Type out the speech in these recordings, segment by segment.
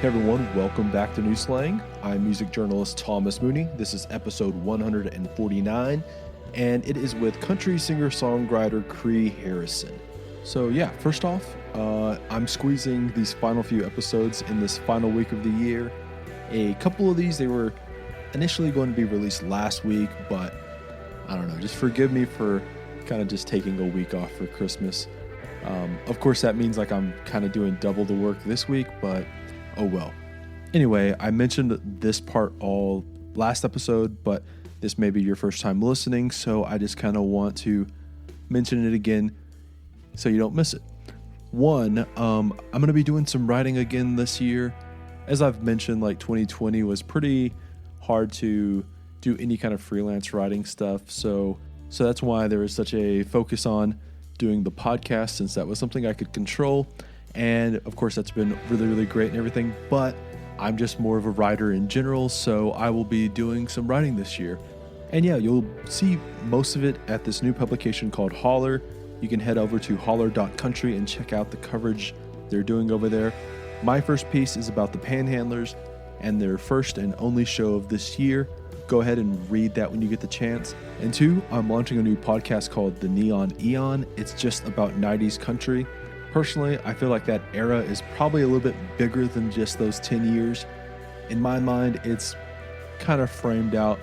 Hey everyone, welcome back to New Slang. I'm music journalist Thomas Mooney. This is episode 149, and it is with country singer-songwriter Kree Harrison. So yeah, first off, I'm squeezing these final few episodes in this final week of the year. A couple of these, they were initially going to be released last week, but I don't know, just forgive me for kind of just taking a week off for Christmas. Of course, that means like I'm kind of doing double the work this week, but oh well. Anyway, I mentioned this part all last episode, but this may be your first time listening, so I just kind of want to mention it again so you don't miss it. One, I'm going to be doing some writing again this year. As I've mentioned, like 2020 was pretty hard to do any kind of freelance writing stuff, so that's why there is such a focus on doing the podcast, since that was something I could control. And of course, that's been really, really great and everything, but I'm just more of a writer in general, so I will be doing some writing this year. And yeah, you'll see most of it at this new publication called Holler. You can head over to holler.country and check out the coverage they're doing over there. My first piece is about the Panhandlers and their first and only show of this year. Go ahead and read that when you get the chance. And two, I'm launching a new podcast called The Neon Eon. It's just about 90s country. Personally, I feel like that era is probably a little bit bigger than just those 10 years. In my mind, it's kind of framed out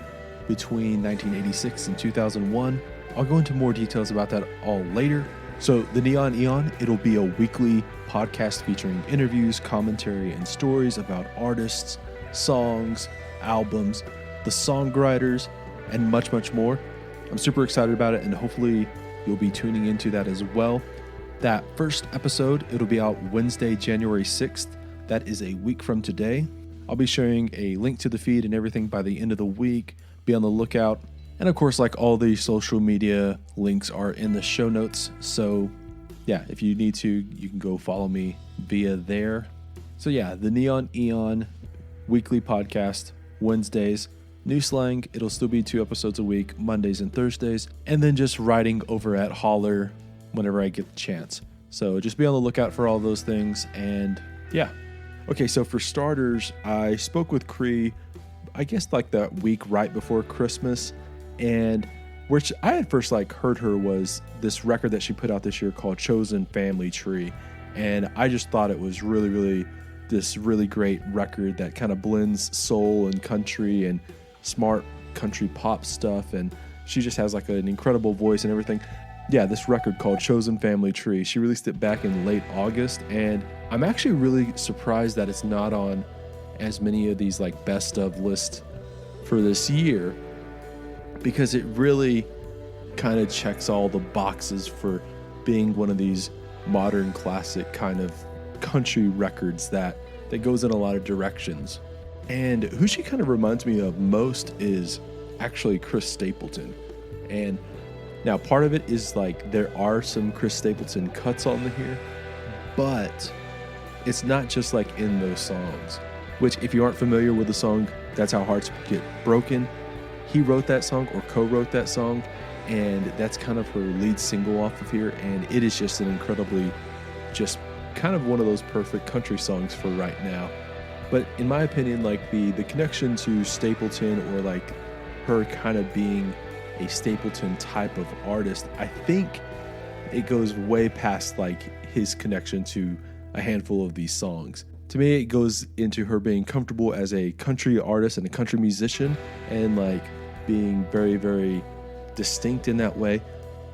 between 1986 and 2001. I'll go into more details about that all later. So The Neon Eon, it'll be a weekly podcast featuring interviews, commentary, and stories about artists, songs, albums, the songwriters, and much, much more. I'm super excited about it, and hopefully you'll be tuning into that as well. That first episode, it'll be out Wednesday, January 6th. That is a week from today. I'll be sharing a link to the feed and everything by the end of the week. Be on the lookout. And of course, like all the social media links are in the show notes. So yeah, if you need to, you can go follow me via there. So yeah, the Neon Eon weekly podcast, Wednesdays. New Slang, it'll still be 2 episodes a week, Mondays and Thursdays. And then just writing over at Holler whenever I get the chance. So just be on the lookout for all those things. And yeah. Okay, so for starters, I spoke with Kree, I guess like that week right before Christmas. And which I had first like heard her was this record that she put out this year called Chosen Family Tree. And I just thought it was really, really this really great record that kind of blends soul and country and smart country pop stuff. And she just has like an incredible voice and everything. Yeah, this record called Chosen Family Tree. She released it back in late August, and I'm actually really surprised that it's not on as many of these like best of lists for this year, because it really kind of checks all the boxes for being one of these modern classic kind of country records that goes in a lot of directions. And who she kind of reminds me of most is actually Chris Stapleton. And now, part of it is like there are some Chris Stapleton cuts on here, but it's not just like in those songs, which if you aren't familiar with the song, That's How Hearts Get Broken, he wrote that song or co-wrote that song, and that's kind of her lead single off of here, and it is just an incredibly, just kind of one of those perfect country songs for right now. But in my opinion, like the connection to Stapleton, or like her kind of being a Stapleton type of artist, I think it goes way past like his connection to a handful of these songs. To me, it goes into her being comfortable as a country artist and a country musician, and like being very, very distinct in that way,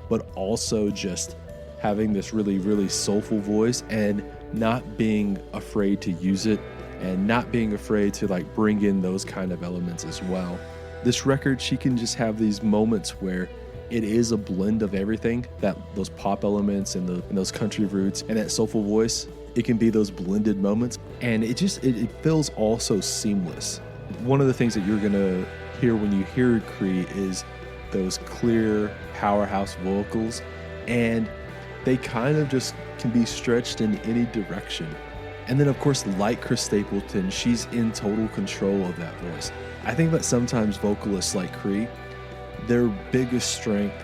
but also just having this really, really soulful voice and not being afraid to use it, and not being afraid to like bring in those kind of elements as well. This record, she can just have these moments where it is a blend of everything, that those pop elements and those country roots and that soulful voice. It can be those blended moments, and it feels all so seamless. One of the things that you're gonna hear when you hear Kree is those clear powerhouse vocals, and they kind of just can be stretched in any direction. And then of course, like Chris Stapleton, she's in total control of that voice. I think that sometimes vocalists like Kree, their biggest strength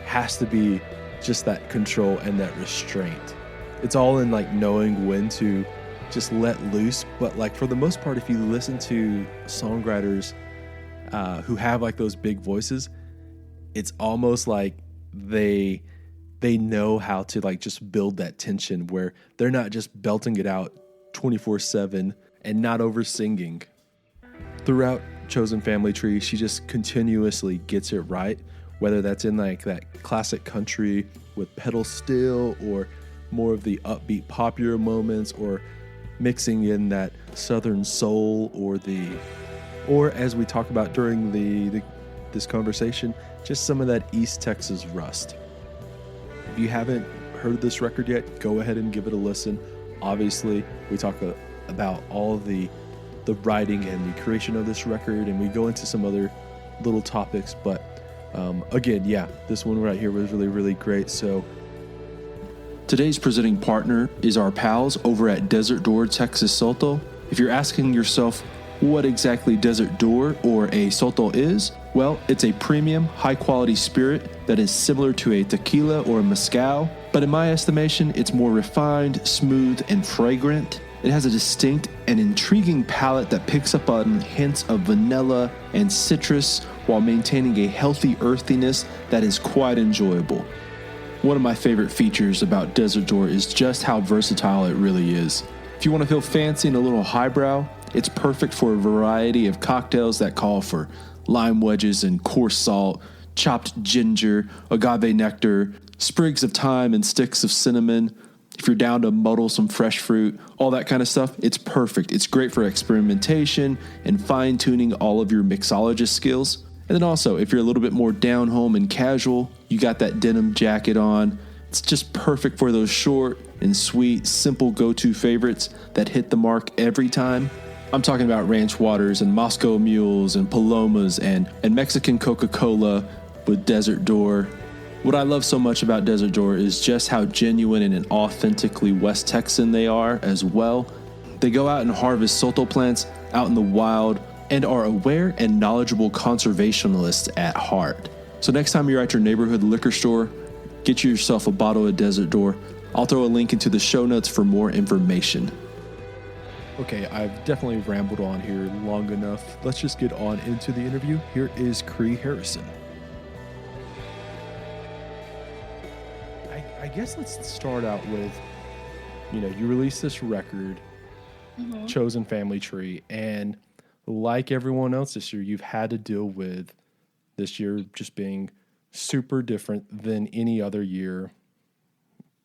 has to be just that control and that restraint. It's all in like knowing when to just let loose. But like for the most part, if you listen to songwriters who have like those big voices, it's almost like they know how to like just build that tension where they're not just belting it out 24/7 and not over singing. Throughout Chosen Family Tree, she just continuously gets it right, whether that's in like that classic country with pedal steel or more of the upbeat popular moments, or mixing in that southern soul, or as we talk about during this conversation, just some of that East Texas rust. If you haven't heard this record yet, go ahead and give it a listen. Obviously, we talk about all the writing and the creation of this record, and we go into some other little topics, but again, yeah, this one right here was really, really great. So today's presenting partner is our pals over at Desert Door Texas Soto. If you're asking yourself what exactly Desert Door or a Soto is, well, it's a premium, high-quality spirit that is similar to a tequila or a mezcal, but in my estimation, it's more refined, smooth, and fragrant. It has a distinct and intriguing palate that picks up on hints of vanilla and citrus while maintaining a healthy earthiness that is quite enjoyable. One of my favorite features about Desert Door is just how versatile it really is. If you want to feel fancy and a little highbrow, it's perfect for a variety of cocktails that call for lime wedges and coarse salt, chopped ginger, agave nectar, sprigs of thyme and sticks of cinnamon. If you're down to muddle some fresh fruit, all that kind of stuff, it's perfect. It's great for experimentation and fine-tuning all of your mixologist skills. And then also, if you're a little bit more down home and casual, you got that denim jacket on. It's just perfect for those short and sweet, simple go-to favorites that hit the mark every time. I'm talking about ranch waters and Moscow mules and palomas and Mexican Coca-Cola with Desert Door. What I love so much about Desert Door is just how genuine and authentically West Texan they are as well. They go out and harvest Soto plants out in the wild and are aware and knowledgeable conservationists at heart. So next time you're at your neighborhood liquor store, get yourself a bottle of Desert Door. I'll throw a link into the show notes for more information. Okay, I've definitely rambled on here long enough. Let's just get on into the interview. Here is Kree Harrison. I guess let's start out with, you released this record, Chosen Family Tree, and like everyone else this year, you've had to deal with this year just being super different than any other year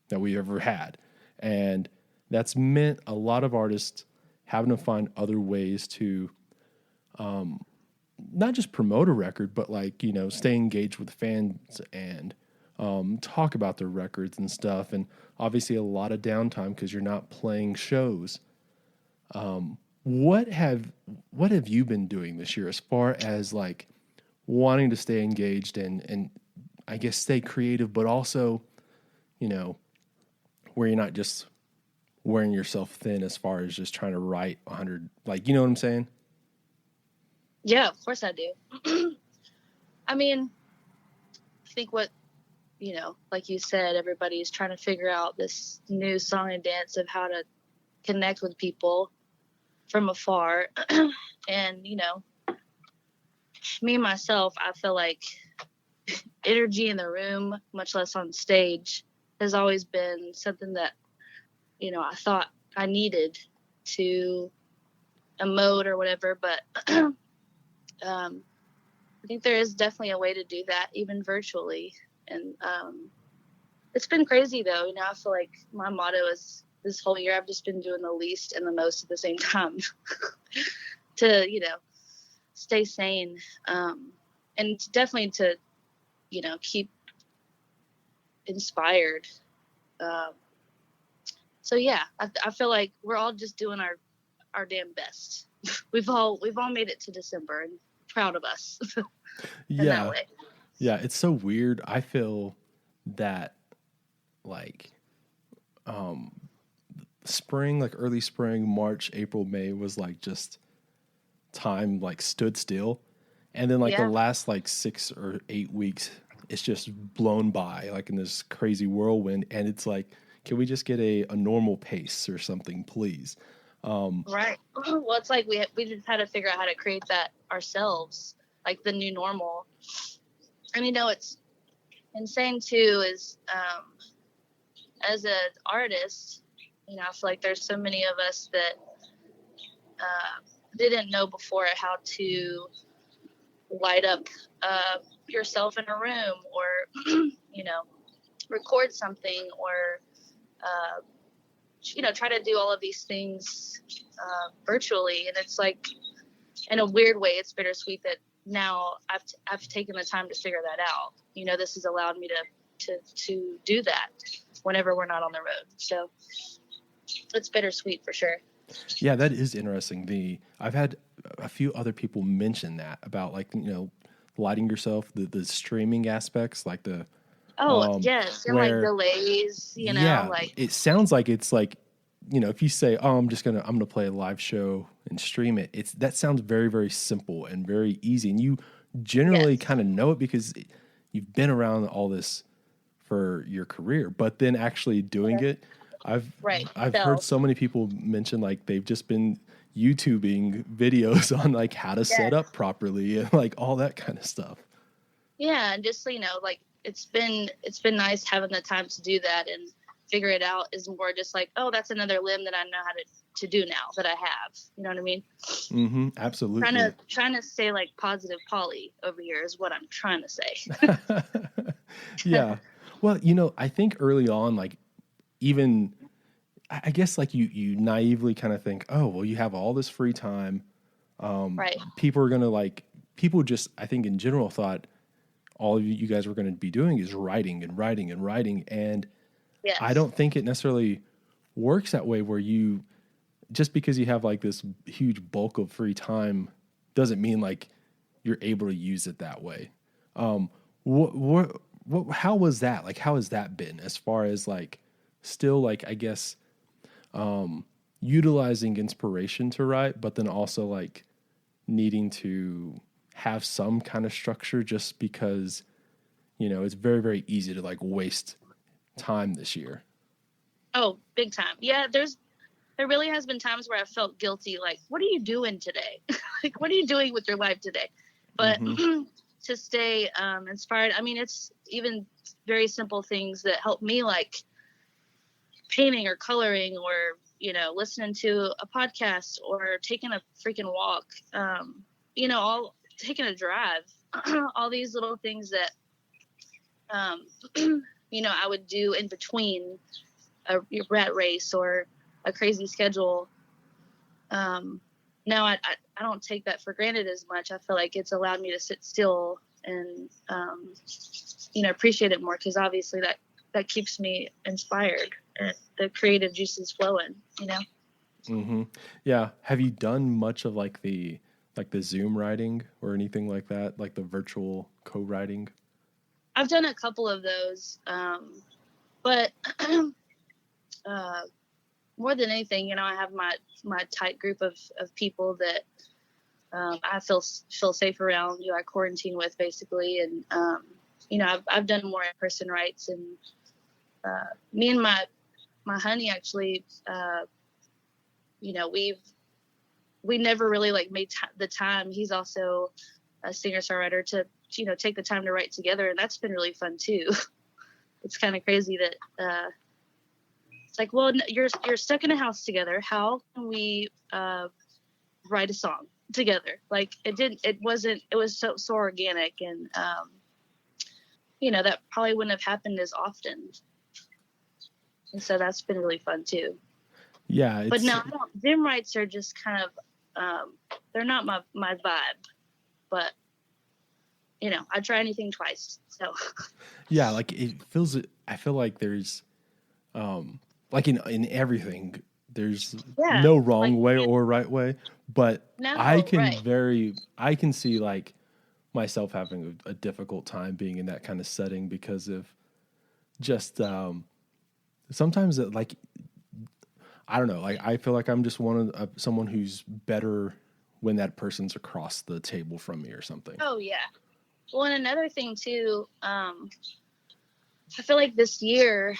that we ever had. And that's meant a lot of artists having to find other ways to not just promote a record, but stay engaged with fans and talk about their records and stuff. And obviously a lot of downtime because you're not playing shows. What have you been doing this year as far as wanting to stay engaged and I guess stay creative, but also, where you're not just wearing yourself thin as far as just trying to write 100, you know what I'm saying? Yeah, of course I do. I mean, I think what, like you said, everybody's trying to figure out this new song and dance of how to connect with people from afar. And, me myself, I feel like energy in the room, much less on stage, has always been something that, I thought I needed to emote or whatever. But I think there is definitely a way to do that, even virtually. And it's been crazy, though. I feel like my motto is this whole year I've just been doing the least and the most at the same time to, stay sane. And definitely to, keep inspired. So, yeah, I feel like we're all just doing our damn best. We've all made it to December and proud of us. In that way. Yeah, it's so weird. I feel that spring, early spring, March, April, May was just time stood still. And then the last 6 or 8 weeks, it's just blown by in this crazy whirlwind. And it's can we just get a normal pace or something, please? Right. Well, it's like we just had to figure out how to create that ourselves, like the new normal. And it's insane too. Is as an artist, I feel like there's so many of us that didn't know before how to light up yourself in a room, or record something, or try to do all of these things virtually. And it's like, in a weird way, it's bittersweet that now I've taken the time to figure that out. This has allowed me to do that whenever we're not on the road. So it's bittersweet for sure. Yeah, that is interesting. I've had a few other people mention that about, like, lighting yourself, the streaming aspects, like the yes, and like delays, like it sounds like it's like, if you say, oh, I'm gonna play a live show and stream it, that sounds very, very simple and very easy, and you generally kind of know it because you've been around all this for your career. But then actually doing it, I've heard so many people mention, like, they've just been YouTubing videos on, like, how to set up properly and, like, all that kind of stuff. Yeah, and just like, it's been nice having the time to do that and figure it out. Is more just like, oh, that's another limb that I know how to do now that I have. You know what I mean? Mm-hmm, absolutely. Trying to say, like, positive Polly over here is what I'm trying to say. Yeah. Well, I think early on, like, even, I guess, like, you naively kind of think, oh, well, you have all this free time. Right. People are people just, I think in general, thought all of you guys were going to be doing is writing and writing and writing. And I don't think it necessarily works that way, where just because you have, like, this huge bulk of free time doesn't mean, like, you're able to use it that way. How was that? Like, how has that been as far as, like, still, like, I guess, utilizing inspiration to write, but then also, like, needing to have some kind of structure, just because, it's very, very easy to, like, waste time this year. Oh, big time. Yeah, there really has been times where I felt guilty, like, what are you doing today? Like, what are you doing with your life today? But to stay inspired, it's even very simple things that help me, like painting or coloring, or listening to a podcast, or taking a freaking walk, all taking a drive, all these little things that I would do in between a rat race or a crazy schedule. Now I don't take that for granted as much. I feel like it's allowed me to sit still and appreciate it more, because obviously that keeps me inspired and the creative juices flowing. Mm-hmm. Yeah. Have you done much of, like, the Zoom writing or anything like that, like the virtual co-writing? I've done a couple of those, but more than anything, I have my tight group of people that I feel safe around. I quarantine with, basically, and I've done more in-person writes, and me and my honey, actually, we never really, like, made the time. He's also a singer-songwriter, to take the time to write together, and that's been really fun too. It's kind of crazy that it's like, well, you're stuck in a house together. How can we write a song together? Like, it was so organic, and that probably wouldn't have happened as often. And so that's been really fun too. Yeah. But no, Zoom writes are just kind of, they're not my vibe, but I try anything twice. So yeah, like, I feel like there's, like, in everything, there's no wrong way or right way, but I can see, like, myself having a difficult time being in that kind of setting, because of just, sometimes like, I don't know, like, I feel like I'm just someone who's better when that person's across the table from me or something. Oh yeah. Well, and another thing too, I feel like this year,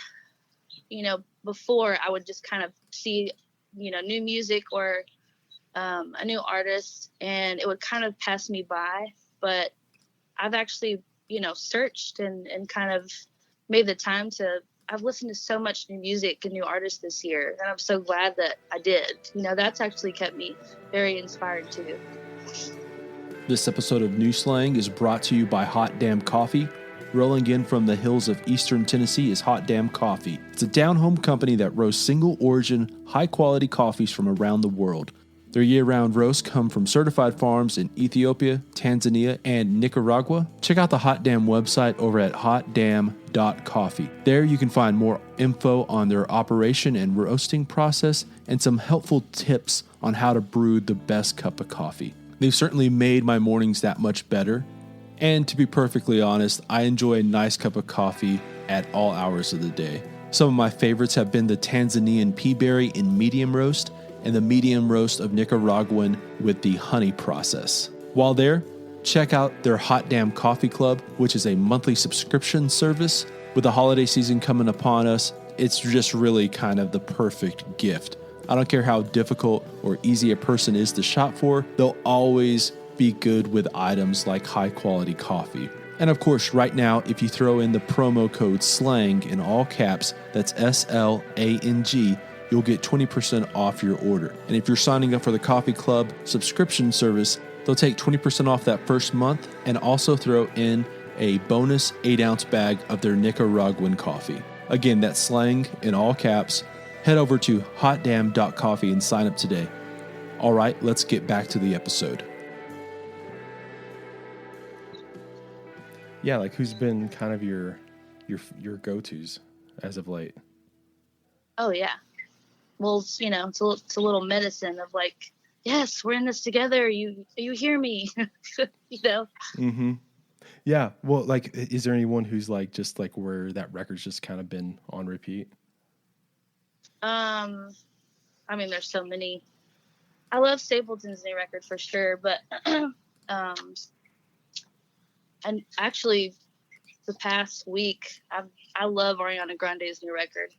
before I would just kind of see, new music or a new artist, and it would kind of pass me by. But I've actually, searched and kind of made the time to. I've listened to so much new music and new artists this year, and I'm so glad that I did. That's actually kept me very inspired too. This episode of New Slang is brought to you by Hot Damn Coffee. Rolling in from the hills of eastern Tennessee is Hot Damn Coffee. It's a down-home company that roasts single-origin, high-quality coffees from around the world. Their year-round roasts come from certified farms in Ethiopia, Tanzania, and Nicaragua. Check out the Hot Damn website over at hotdamn.coffee. There you can find more info on their operation and roasting process and some helpful tips on how to brew the best cup of coffee. They've certainly made my mornings that much better. And to be perfectly honest, I enjoy a nice cup of coffee at all hours of the day. Some of my favorites have been the Tanzanian peaberry in medium roast and the medium roast of Nicaraguan with the honey process. While there, check out their Hot Damn Coffee Club, which is a monthly subscription service. With the holiday season coming upon us, it's just really kind of the perfect gift. I don't care how difficult or easy a person is to shop for, they'll always be good with items like high quality coffee. And of course, right now, if you throw in the promo code SLANG in all caps, that's SLANG, you'll get 20% off your order. And if you're signing up for the Coffee Club subscription service, they'll take 20% off that first month and also throw in a bonus 8-ounce bag of their Nicaraguan coffee. Again, that's SLANG in all caps. Head over to hotdamn.coffee and sign up today. All right, let's get back to the episode. Yeah, like who's been kind of your go-tos as of late? Oh yeah. Well, it's a little medicine of like, yes, we're in this together. You hear me? Mm-hmm. Yeah. Well, like, is there anyone who's like just like where that record's just kind of been on repeat? I mean, there's so many. I love Stapleton's new record for sure, but and actually, the past week, I love Ariana Grande's new record.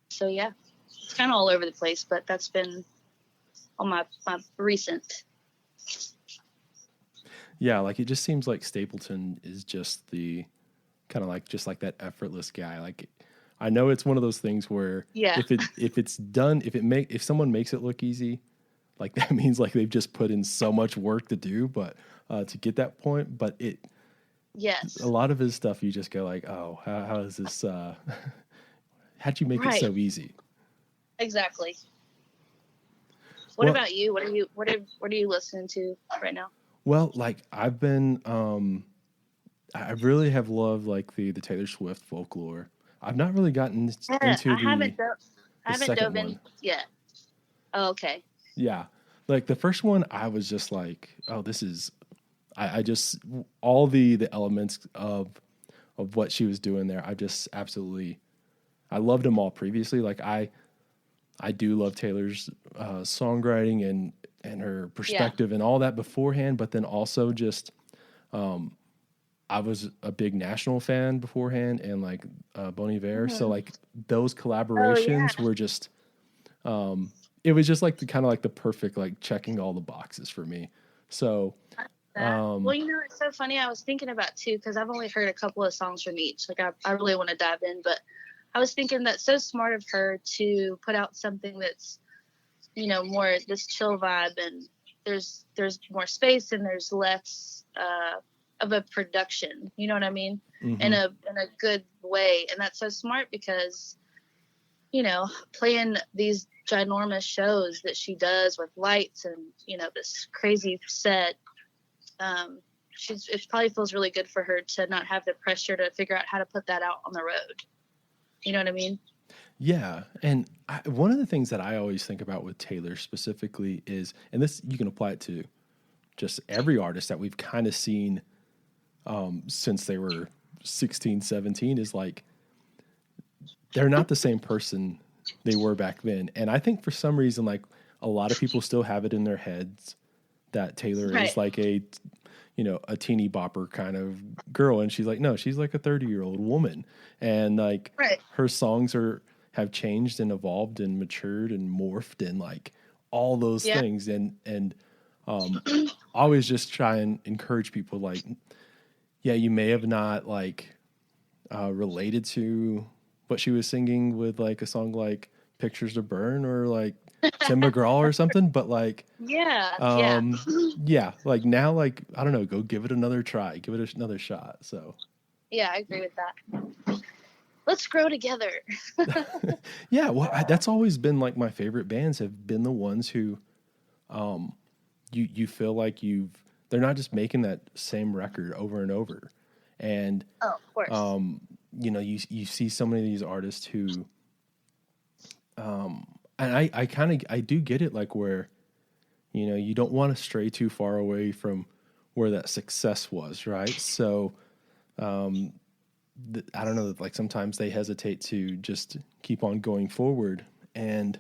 So yeah, it's kind of all over the place, but that's been on my recent. Yeah, like it just seems like Stapleton is just the kind of like just like that effortless guy. Like I know it's one of those things where if it's done, if someone makes it look easy, like that means like they've just put in so much work to do, but to get that point. But a lot of his stuff you just go like, oh, how is this? How'd you make it so easy? Exactly. What about you? What are you listening to right now? Well, like I've been, I really have loved like the Taylor Swift Folklore. I've not really gotten into I haven't dove in yet. Oh, okay. Yeah. Like the first one, I was just like, oh, this is, I just, all the elements of what she was doing there, I just absolutely, I loved them all previously. Like I do love Taylor's songwriting and her perspective and all that beforehand, but then also just, I was a big National fan beforehand and like Bon Iver. So like those collaborations were just, it was just like the kind of like the perfect, like checking all the boxes for me. So, well, it's so funny. I was thinking about too, cause I've only heard a couple of songs from each. Like I really want to dive in, but I was thinking that's so smart of her to put out something that's, more this chill vibe, and there's more space and there's less of a production. You know what I mean? Mm-hmm. In a good way, and that's so smart because, playing these ginormous shows that she does with lights and this crazy set. It probably feels really good for her to not have the pressure to figure out how to put that out on the road. You know what I mean? Yeah. And one of the things that I always think about with Taylor specifically is, and this, you can apply it to just every artist that we've kind of seen since they were 16, 17, is like, they're not the same person they were back then. And I think for some reason, like a lot of people still have it in their heads that Taylor is like a, a teeny bopper kind of girl. And she's like, no, she's like a 30-year-old woman. And like Right. her songs have changed and evolved and matured and morphed and like all those Yeah. things. And always just try and encourage people like, yeah, you may have not like related to what she was singing with like a song like Pictures to Burn or like Tim McGraw or something, but like, Yeah. yeah, like now, like, I don't know, go give it another try, give it another shot. So, Yeah, I agree with that. Let's grow together. yeah, well, that's always been like my favorite bands have been the ones who, you feel like they're not just making that same record over and over. And, Oh, of course. you see so many of these artists who, and I do get it, like where, you don't want to stray too far away from where that success was, right? So, I don't know, like sometimes they hesitate to just keep on going forward. And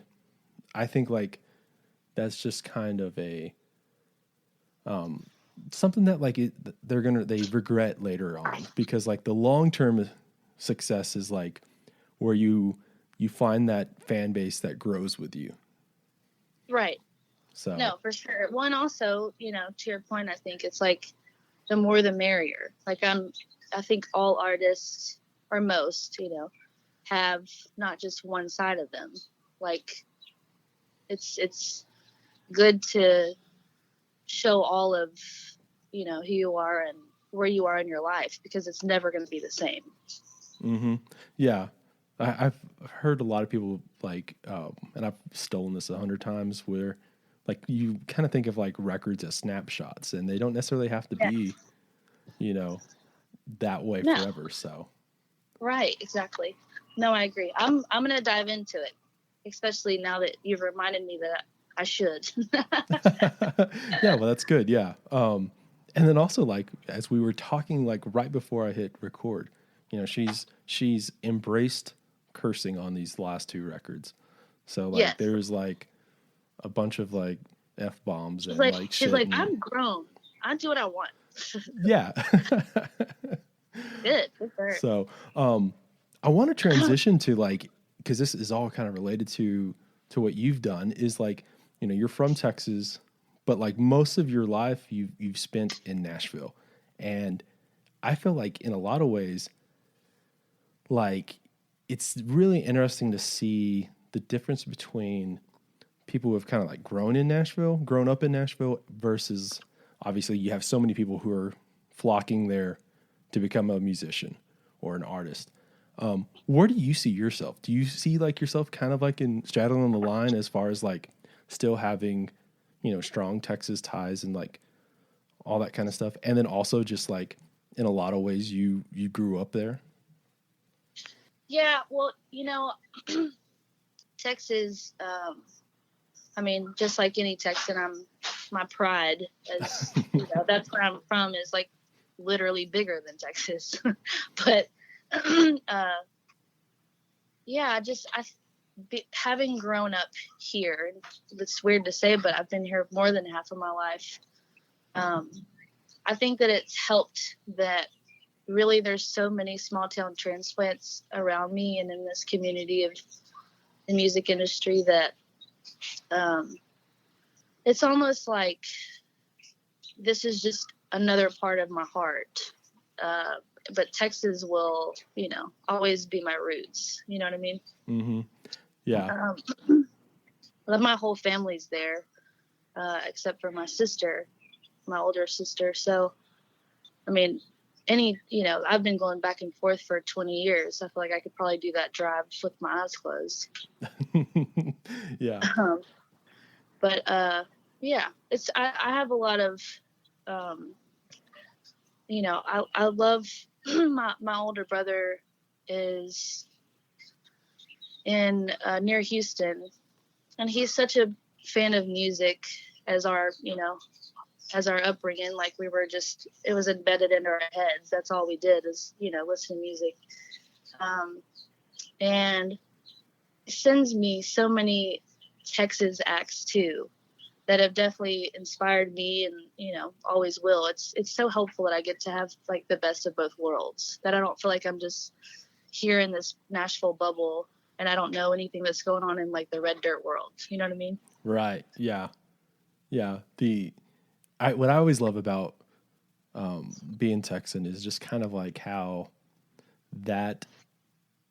I think like that's just kind of a, something that like they regret later on, because like the long-term success is like where you find that fan base that grows with you. Right. So No, for sure. One also, to your point, I think it's like the more the merrier. Like I think all artists, or most, have not just one side of them. Like it's good to show all of, who you are and where you are in your life, because it's never going to be the same. Mm-hmm. Yeah. I've heard a lot of people like, and I've stolen this 100 times, where like you kind of think of like records as snapshots, and they don't necessarily have to be, that way No. forever. So. Right. Exactly. No, I agree. I'm going to dive into it, especially now that you've reminded me that I should. Yeah, well, that's good. Yeah. And then also like, as we were talking, like right before I hit record, she's embraced cursing on these last two records. So like, Yes. there's like a bunch of like F-bombs and like, like she's shit. like, And, I'm grown. I do what I want. yeah. Good for her. So, I want to transition to like, because this is all kind of related to what you've done, is like, you're from Texas, but like most of your life you've spent in Nashville. And I feel like in a lot of ways, like it's really interesting to see the difference between people who have kind of like grown up in Nashville, versus obviously you have so many people who are flocking there to become a musician or an artist. Where do you see yourself? Do you see like yourself kind of like in straddling the line as far as like still having, strong Texas ties and like all that kind of stuff, and then also just like in a lot of ways you grew up there? Yeah, well, Texas, I mean, just like any Texan, my pride is, that's where I'm from, is like literally bigger than Texas. But, yeah, having grown up here, it's weird to say, but I've been here more than half of my life. I think that it's helped that really there's so many small town transplants around me and in this community of the music industry that it's almost like this is just another part of my heart. But Texas will, always be my roots. You know what I mean? Mm-hmm. Yeah. My whole family's there, except for my sister, my older sister. So, I mean, I've been going back and forth for 20 years. I feel like I could probably do that drive with my eyes closed. Yeah. But yeah, I have a lot of, I love my older brother is in near Houston, and he's such a fan of music as our upbringing. Like it was embedded into our heads. That's all we did is, listen to music. And sends me so many Texas acts too, that have definitely inspired me and, always will. It's so helpful that I get to have like the best of both worlds, that I don't feel like I'm just here in this Nashville bubble and I don't know anything that's going on in like the red dirt world. You know what I mean? Right. Yeah. Yeah. What I always love about being Texan is just kind of like how that,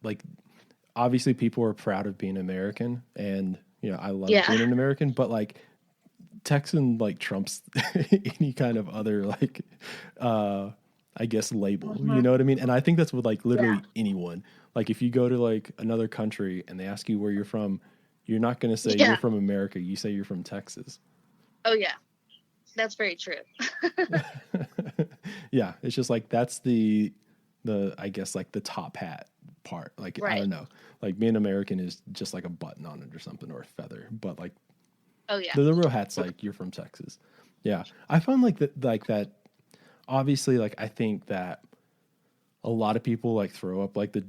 like, obviously people are proud of being American, and I love being an American, but like Texan like trumps any kind of other like I guess label. You know what I mean? And I think that's with like literally anyone. Like if you go to like another country and they ask you where you're from, you're not going to say you're from America. You say you're from Texas. Oh yeah. That's very true. Yeah, it's just like that's the I guess like the top hat part. Like I don't know. Like being American is just like a button on it or something, or a feather. But like the real hat's like you're from Texas. Yeah. I found like that obviously like I think that a lot of people like throw up like the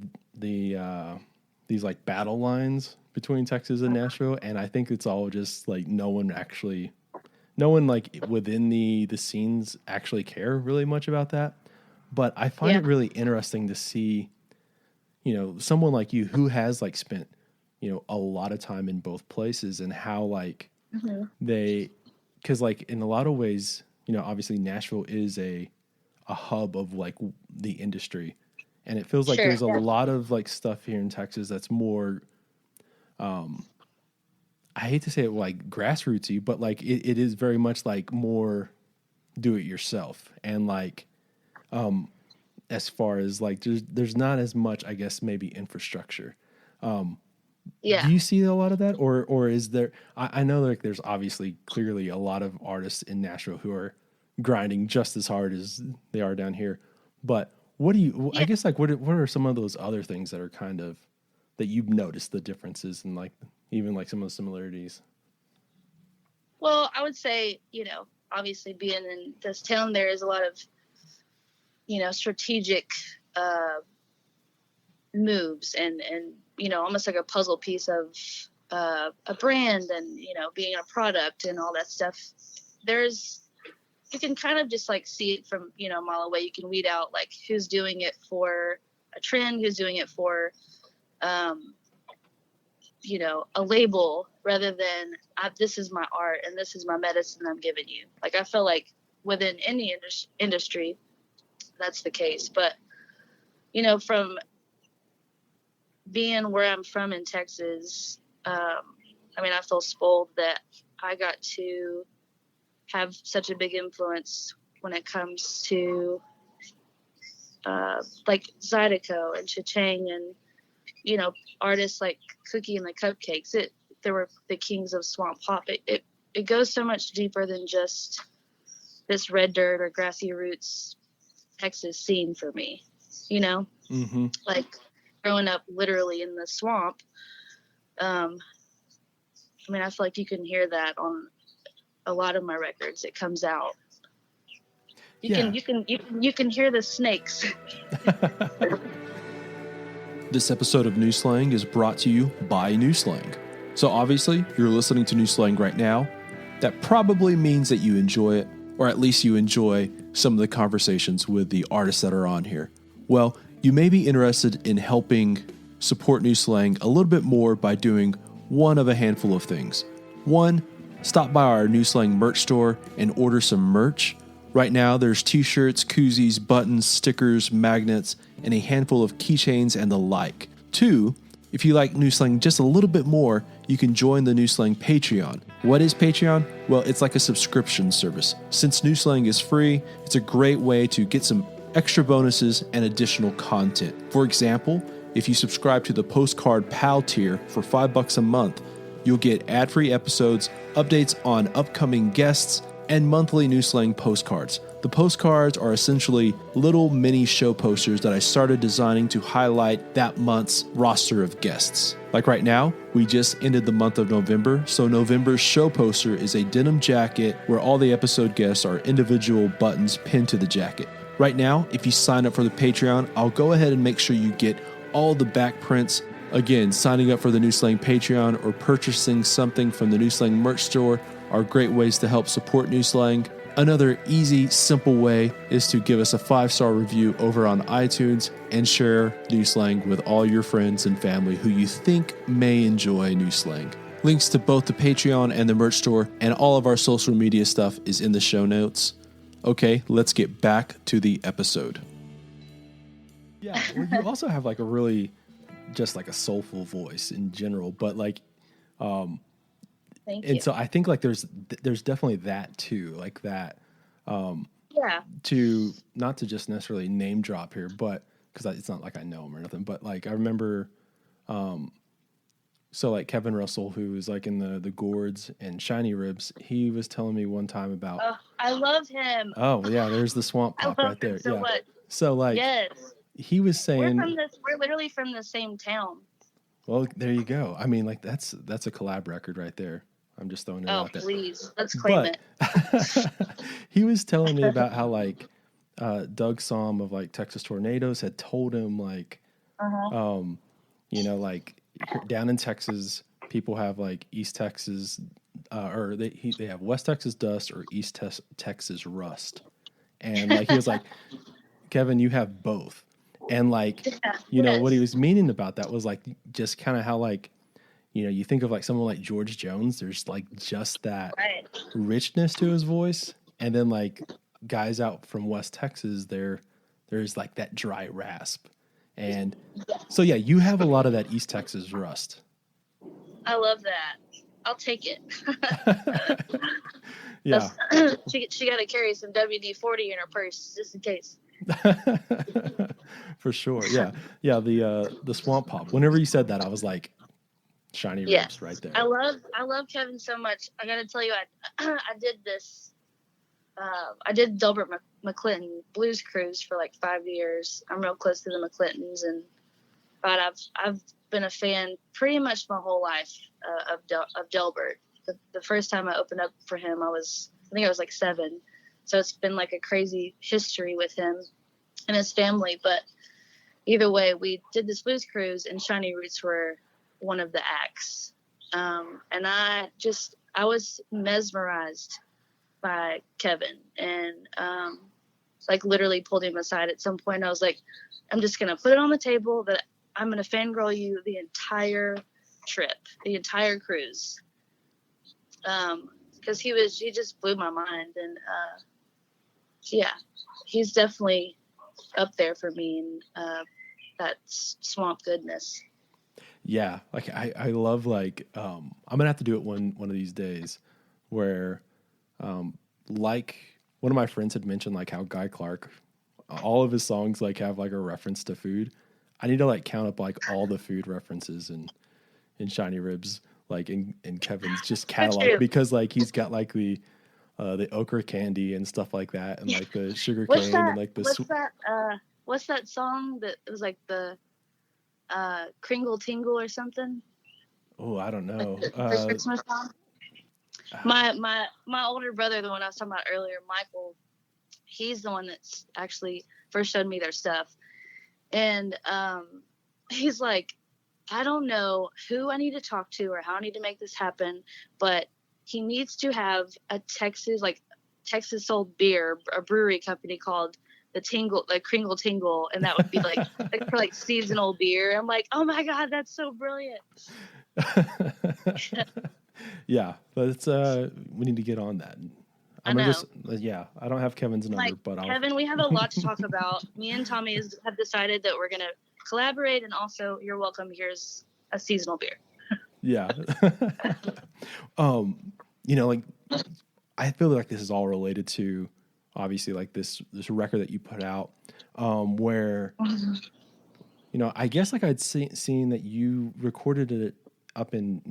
these like battle lines between Texas and Nashville, and I think it's all just like no one like within the scenes actually care really much about that. But I find it really interesting to see, someone like you who has like spent, a lot of time in both places, and how like because like in a lot of ways, obviously Nashville is a hub of like the industry, and it feels like there's a lot of like stuff here in Texas that's more, I hate to say it like grassrootsy, but like it is very much like more do it yourself. And like, as far as like, there's not as much, I guess, maybe infrastructure. Do you see a lot of that, or is there, I know like there's obviously clearly a lot of artists in Nashville who are grinding just as hard as they are down here. But what do you, I guess like, what are some of those other things that are kind of, that you've noticed the differences and like even like some of the similarities? Well, I would say, obviously being in this town, there is a lot of, strategic moves and, almost like a puzzle piece of a brand and, being a product and all that stuff. You can kind of just like see it from, a mile away. You can weed out like who's doing it for a trend, who's doing it for, a label, rather than this is my art and this is my medicine I'm giving you. Like I feel like within any industry, that's the case. But, from being where I'm from in Texas, I feel spoiled that I got to have such a big influence when it comes to like Zydeco and Cha-Chang and, artists like Cookie and the Cupcakes. They were the kings of swamp pop. It goes so much deeper than just this red dirt or grassy roots Texas scene for me, like growing up literally in the swamp. I feel like you can hear that on a lot of my records. It comes out. You can hear the snakes. This episode of New Slang is brought to you by New Slang. So obviously, you're listening to New Slang right now. That probably means that you enjoy it, or at least you enjoy some of the conversations with the artists that are on here. Well, you may be interested in helping support New Slang a little bit more by doing one of a handful of things. One, stop by our New Slang merch store and order some merch. Right now, there's t-shirts, koozies, buttons, stickers, magnets, and a handful of keychains and the like. Two, if you like New Slang just a little bit more, you can join the New Slang Patreon. What is Patreon? Well, it's like a subscription service. Since New Slang is free, it's a great way to get some extra bonuses and additional content. For example, if you subscribe to the Postcard Pal tier for $5 a month, you'll get ad-free episodes, updates on upcoming guests, and monthly New Slang postcards. The postcards are essentially little mini show posters that I started designing to highlight that month's roster of guests. Like right now, we just ended the month of November, so November's show poster is a denim jacket where all the episode guests are individual buttons pinned to the jacket. Right now, if you sign up for the Patreon, I'll go ahead and make sure you get all the back prints. Again, signing up for the New Slang Patreon or purchasing something from the New Slang merch store are great ways to help support New Slang. Another easy, simple way is to give us a 5-star review over on iTunes and share New Slang with all your friends and family who you think may enjoy New Slang. Links to both the Patreon and the merch store and all of our social media stuff is in the show notes. Okay, let's get back to the episode. Yeah, well, you also have like a really, just like a soulful voice in general, but like, Thank and you. so I think like there's definitely that too, like that. Yeah. To not to just necessarily name drop here, but because it's not like I know him or nothing, but like I remember, so like Kevin Russell, who is like in the Gourds and Shiny Ribs, he was telling me one time about. Oh, I love him. Oh yeah, there's the swamp I pop love right there. him so Yeah. much. So like, Yes. he was saying, We're literally from the same town. well, there you go. I mean, like that's a collab record right there. I'm just throwing it Oh, out there. please. Let's claim But it. he was telling me about how like Doug Somm of like Texas Tornadoes had told him like, you know, like down in Texas, people have like East Texas, or they have West Texas dust or East Texas rust, and like he was like, Kevin, you have both, and like, you know, what he was meaning about that was like just kind of how like, you know, you think of like someone like George Jones, there's like just that Right. richness to his voice, and then like guys out from West Texas, there's like that dry rasp, and so yeah, you have a lot of that East Texas rust. I love that. I'll take it. Yeah. She got to carry some WD-40 in her purse just in case. For sure. Yeah. Yeah. The swamp pop. Whenever you said that, I was like, Shiny Ribs right there. I love Kevin so much. I got to tell you, I did this. I did Delbert McClinton Blues Cruise for like 5 years. I'm real close to the McClintons, and but I've been a fan pretty much my whole life of Delbert. The first time I opened up for him, I think I was like 7. So it's been like a crazy history with him and his family. But either way, we did this blues cruise, and Shiny Roots were one of the acts. And I was mesmerized by Kevin, and like literally pulled him aside at some point. I was like, I'm just going to put it on the table that I'm going to fangirl you the entire trip, the entire cruise. Because he just blew my mind, and yeah, he's definitely up there for me, and that swamp goodness. Yeah, like I love like I'm gonna have to do it one of these days, where like one of my friends had mentioned like how Guy Clark, all of his songs like have like a reference to food. I need to like count up like all the food references in Shiny Ribs, like in Kevin's just catalog, because like he's got like the okra candy and stuff like that, and like the sugar cane and like the what's that song that was like the Kringle Tingle or something? Oh, I don't know. Like the Christmas song. My older brother, the one I was talking about earlier, Michael, he's the one that's actually first showed me their stuff, and he's like, I don't know who I need to talk to or how I need to make this happen, but he needs to have a Texas sold beer, a brewery company called the Tingle, like Kringle Tingle, and that would be like for like seasonal beer. I'm like, oh my God, that's so brilliant. Yeah, but it's we need to get on that. I know. I don't have Kevin's number, like, but Kevin, we have a lot to talk about. Me and Tommy have decided that we're gonna collaborate, and also you're welcome. Here's a seasonal beer. Yeah. You know, like I feel like this is all related to obviously like this record that you put out, where you know, I guess like I'd seen that you recorded it up in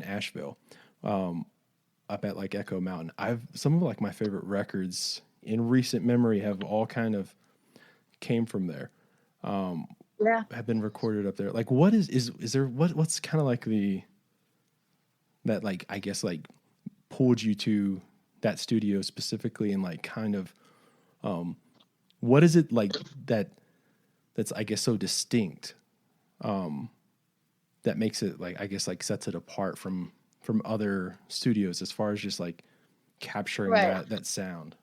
Ashville, up at like Echo Mountain. Some of like my favorite records in recent memory have all kind of came from there. Have been recorded up there. Like, what is there? What's kind of like that like I guess like pulled you to that studio specifically, and like kind of what is it like that's I guess so distinct, that makes it like I guess like sets it apart from from other studios as far as just like capturing Right. that sound?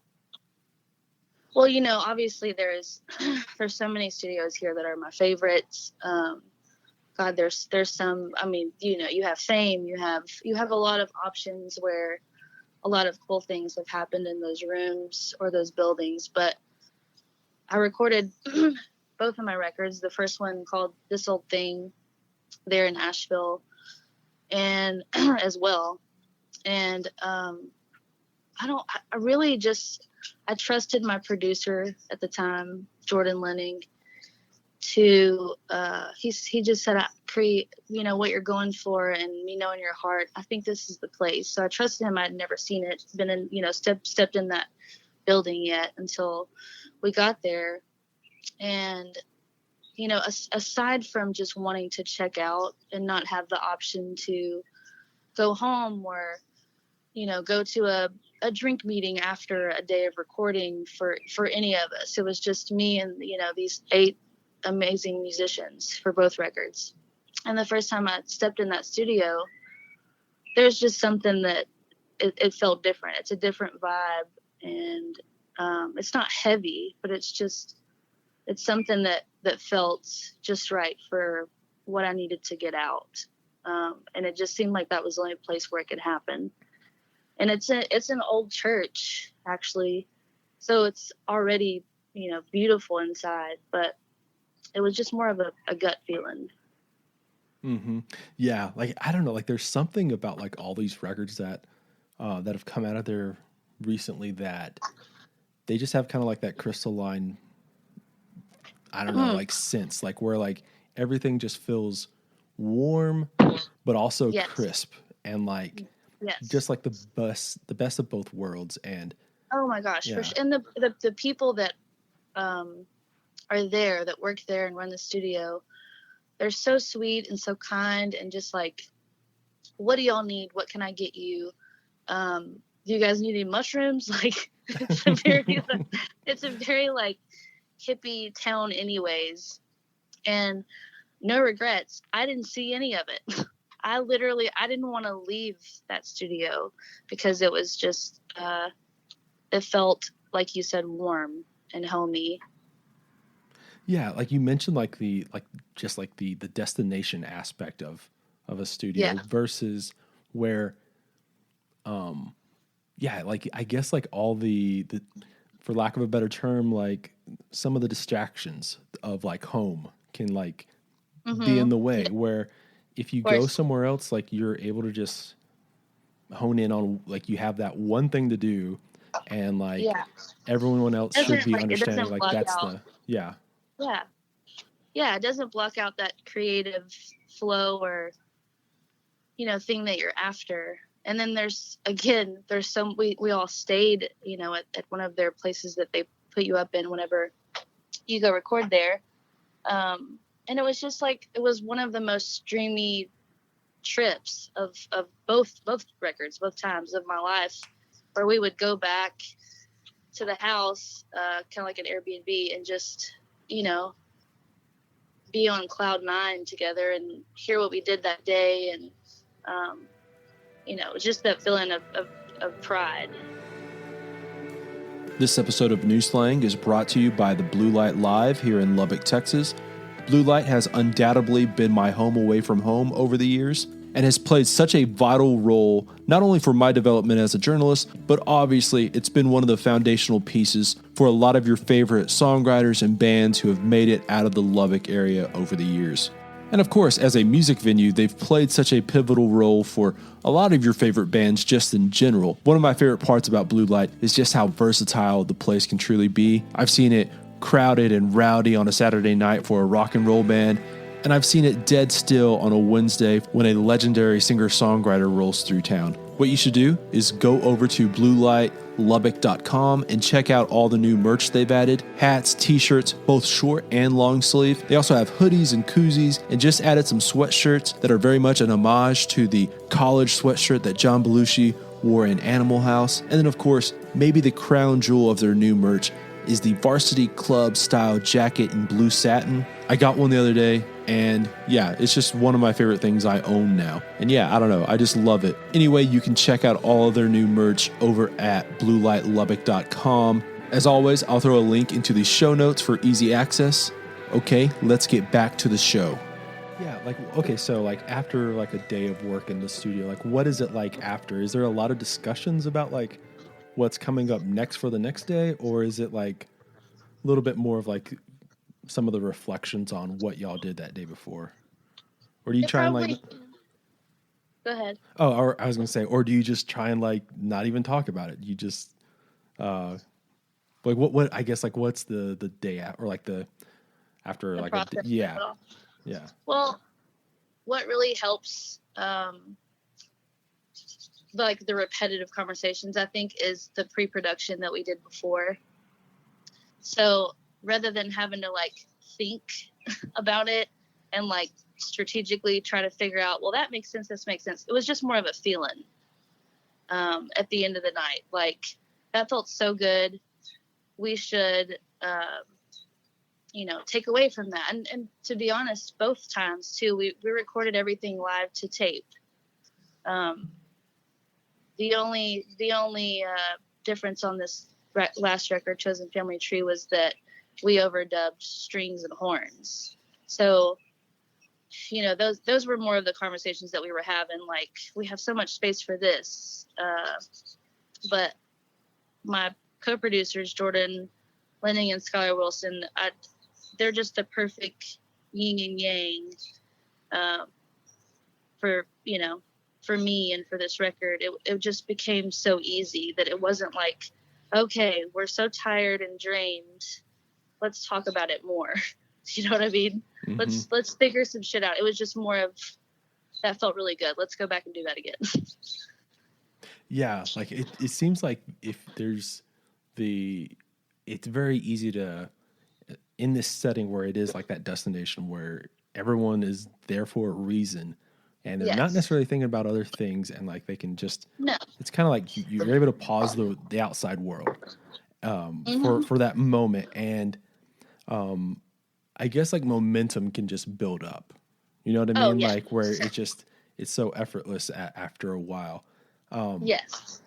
Well, obviously there's so many studios here that are my favorites. God, there's some. I mean, you have Fame. You have a lot of options where a lot of cool things have happened in those rooms or those buildings. But I recorded both of my records. The first one called This Old Thing there in Ashville, and as well. And I trusted my producer at the time, Jordan Lenning, to he just said, Kree, what you're going for, and me knowing your heart, I think this is the place. So I trusted him. I'd never seen it, been in, stepped in that building yet until we got there. And aside from just wanting to check out and not have the option to go home or go to a drink meeting after a day of recording for any of us, it was just me and these 8 amazing musicians for both records. And the first time I stepped in that studio, there's just something that it felt different. It's a different vibe, and it's not heavy, but it's something that felt just right for what I needed to get out. And it just seemed like that was the only place where it could happen. And it's an old church, actually, so it's already beautiful inside, but it was just more of a gut feeling. Mm-hmm. Yeah, like I don't know, like there's something about like all these records that have come out of there recently that they just have kind of like that crystalline, I don't know, like sense, like where like everything just feels warm, but also Yes. crisp, and like just like the best of both worlds. And oh my gosh, yeah. And the people that are there, that work there and run the studio, they're so sweet and so kind, and just like, what do y'all need? What can I get you? Do you guys need any mushrooms? Like, it's a very like hippie town anyways, and no regrets. I didn't see any of it. I didn't want to leave that studio because it was just, it felt, like you said, warm and homey. Yeah, like you mentioned, like the destination aspect of a studio versus where, like I guess like all the for lack of a better term, like some of the distractions of like home can like be in the way. Where if you go somewhere else, like you're able to just hone in on, like you have that one thing to do, and like everyone else should be understanding like that's out. Yeah, it doesn't block out that creative flow or thing that you're after. And then there's some, we all stayed at one of their places that they put you up in whenever you go record there, and it was just like, it was one of the most streamy trips of both records, both times of my life, where we would go back to the house, kind of like an Airbnb, and just be on cloud 9 together and hear what we did that day, and just that feeling of pride. This episode of New Slang is brought to you by the Blue Light Live here in Lubbock, Texas. Blue Light has undoubtedly been my home away from home over the years, and has played such a vital role not only for my development as a journalist, but obviously it's been one of the foundational pieces for a lot of your favorite songwriters and bands who have made it out of the Lubbock area over the years. And of course, as a music venue, they've played such a pivotal role for a lot of your favorite bands just in general. One of my favorite parts about Blue Light is just how versatile the place can truly be. I've seen it crowded and rowdy on a Saturday night for a rock and roll band, and I've seen it dead still on a Wednesday when a legendary singer-songwriter rolls through town. What you should do is go over to bluelightlubbock.com and check out all the new merch they've added: hats, t-shirts, both short and long sleeve. They also have hoodies and koozies, and just added some sweatshirts that are very much an homage to the college sweatshirt that John Belushi wore in Animal House. And then of course, maybe the crown jewel of their new merch is the Varsity Club style jacket in blue satin. I got one the other day, and yeah, it's just one of my favorite things I own now. And yeah, I don't know, I just love it. Anyway, you can check out all of their new merch over at bluelightlubbock.com. As always, I'll throw a link into the show notes for easy access. Okay, let's get back to the show. Yeah, like, okay, so like after like a day of work in the studio, like what is it like after? Is there a lot of discussions about like what's coming up next for the next day? Or is it like a little bit more of like some of the reflections on what y'all did that day before? Or do you It try and probably, like, go ahead. oh, or I was going to say, or do you just try and like not even talk about it? You just, like what, I guess like what's the day at, or like the, after The like process of it yeah, all. yeah. Well, what really helps, like the repetitive conversations, I think, is the pre-production that we did before. So rather than having to like think about it and like strategically try to figure out, well, that makes sense, this makes sense, it was just more of a feeling at the end of the night. Like, that felt so good. We should, take away from that. And to be honest, both times too, we recorded everything live to tape. The only difference on this last record, Chosen Family Tree, was that we overdubbed strings and horns. So, those were more of the conversations that we were having. Like, we have so much space for this, but my co-producers, Jordan Lenning and Skylar Wilson, they're just the perfect yin and yang for me and for this record. It just became so easy that it wasn't like, okay, we're so tired and drained, let's talk about it more. You know what I mean? Mm-hmm. Let's figure some shit out. It was just more of, that felt really good, let's go back and do that again. Yeah, like it seems like if there's it's very easy to, in this setting where it is like that destination where everyone is there for a reason and they're not Yes. necessarily thinking about other things, and like they can just, No. it's kind of like you're able to pause the outside world for that moment. And I guess like momentum can just build up, you know what I mean? Oh, yeah. Like where it's so effortless after a while. Yes.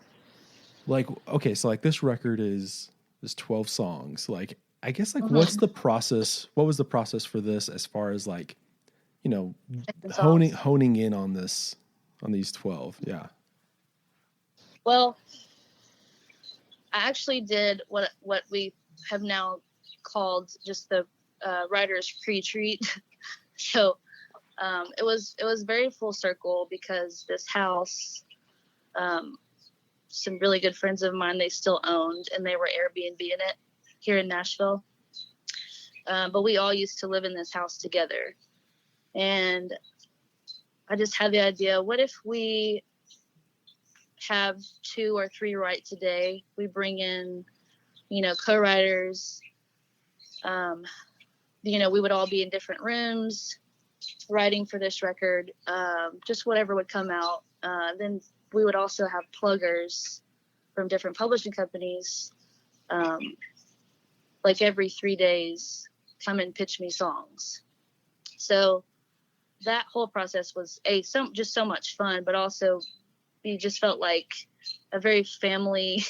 Like, okay, so like this record is 12 songs. Like, I guess like what was the process for this as far as like, honing in on these 12? Yeah. Well, I actually did what we have now called just the writer's pre-treat. So it was very full circle, because this house, some really good friends of mine, they still owned, and they were Airbnb in it here in Nashville. But we all used to live in this house together. And I just had the idea, what if we have 2 or 3 write today? We bring in, co-writers. We would all be in different rooms writing for this record, just whatever would come out. Then we would also have pluggers from different publishing companies, like every 3 days, come and pitch me songs. So that whole process was just so much fun, but also you just felt like a very family,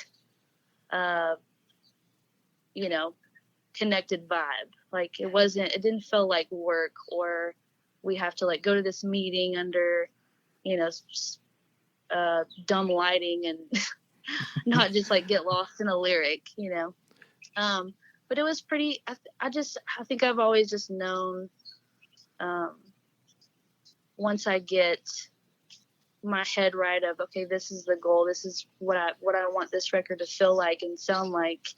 connected vibe. Like it didn't feel like work, or we have to like go to this meeting under, dumb lighting and not just like get lost in a lyric, but it was pretty, I think I've always just known, once I get my head right of, okay, this is the goal, this is what I want this record to feel like and sound like,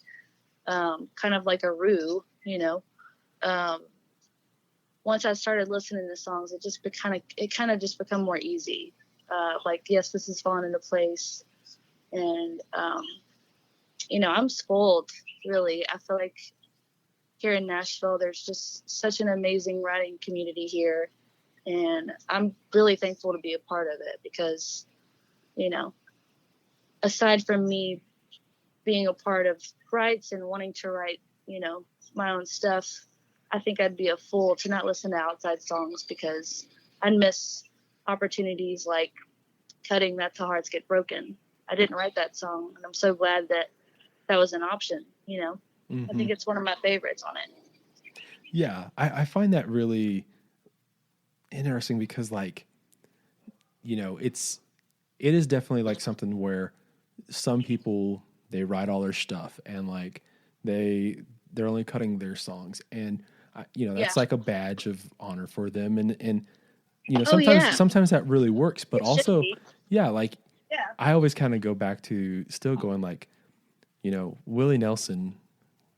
kind of like a roux, once I started listening to songs, it kind of just become more easy. Like, yes, this is falling into place. And, I'm spoiled, really. I feel like here in Nashville, there's just such an amazing writing community here. And I'm really thankful to be a part of it, because, aside from me being a part of rights and wanting to write, my own stuff, I think I'd be a fool to not listen to outside songs, because I'd miss opportunities like cutting That's How Hearts Get Broken. I didn't write that song, and I'm so glad that that was an option, I think it's one of my favorites on it. Yeah, I find that really interesting because, like, it is definitely like something where some people, they write all their stuff and like they're only cutting their songs, and that's like a badge of honor for them, and sometimes that really works, but It should also be. like I always kind of go back to still going like, Willie Nelson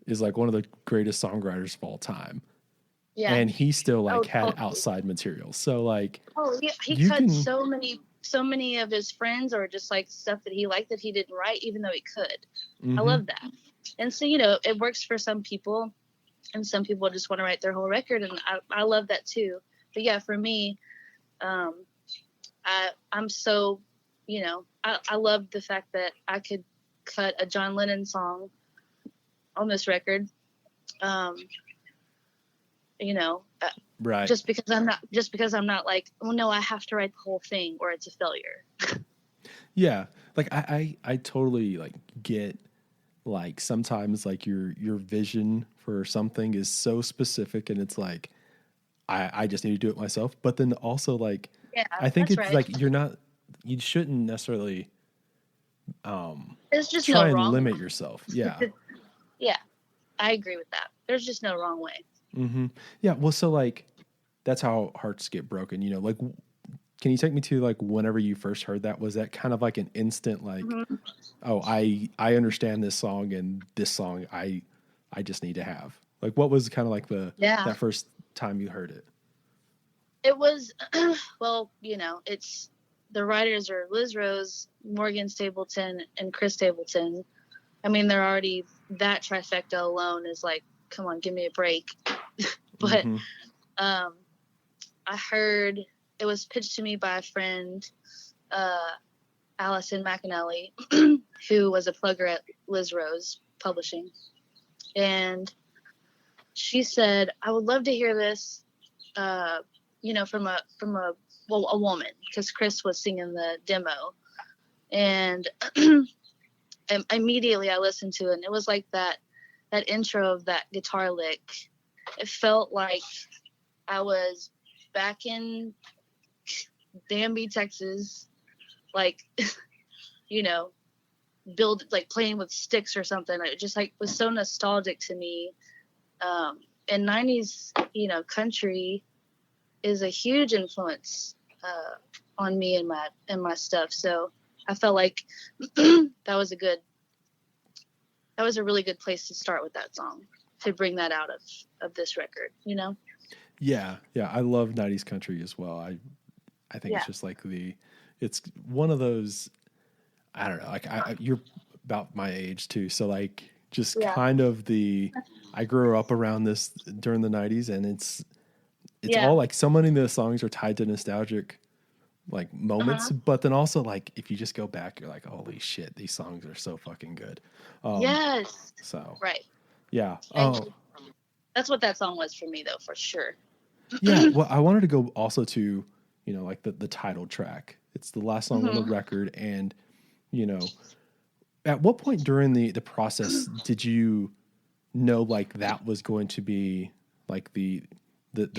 is like one of the greatest songwriters of all time. Yeah. And he still like had totally. outside material. So like, he cut so many of his friends, or just like stuff that he liked that he didn't write, even though he could. I love that. And so, it works for some people, and some people just want to write their whole record. And I love that too. But yeah, for me, I'm so, I love the fact that I could cut a John Lennon song on this record. Right. Just because I'm not like, oh no, I have to write the whole thing or it's a failure. Yeah. Like I totally like get, like, sometimes like your vision for something is so specific and it's like, I just need to do it myself. But then also like, I think it's right. Like you shouldn't necessarily there's just try no and wrong limit way. yourself. Yeah. Yeah, I agree with that. There's just no wrong way. Yeah. Well, so like, That's How Hearts Get Broken, like, can you take me to like whenever you first heard that? Was that kind of like an instant like, oh, I understand this song, and this song I just need to have? Like, what was kind of like that first time you heard it? It was, well, it's the writers are Liz Rose, Morgan Stapleton, and Chris Stapleton. I mean, they're already, that trifecta alone is like, come on, give me a break. But I heard, it was pitched to me by a friend, Allison McAnally, who was a plugger at Liz Rose Publishing. And she said, I would love to hear this, from a woman, because Chris was singing the demo. And immediately I listened to it, and it was like that intro of that guitar lick. It felt like I was back in Danby, Texas, like, playing with sticks or something. It just like was so nostalgic to me. And 90s, country is a huge influence on me and my stuff. So I felt like that was a really good place to start with that song, to bring that out of this record, Yeah. I love 90s country as well. I think it's just like it's one of those, I don't know, like you're about my age too. So like just kind of I grew up around this during the 90s, and it's all like so many of the songs are tied to nostalgic like moments, but then also like if you just go back, you're like, holy shit, these songs are so fucking good. Yes. So right. Yeah. That's what that song was for me, though, for sure. Yeah. Well, I wanted to go also to, like the title track. It's the last song on the record, and at what point during the process did you know like that was going to be like the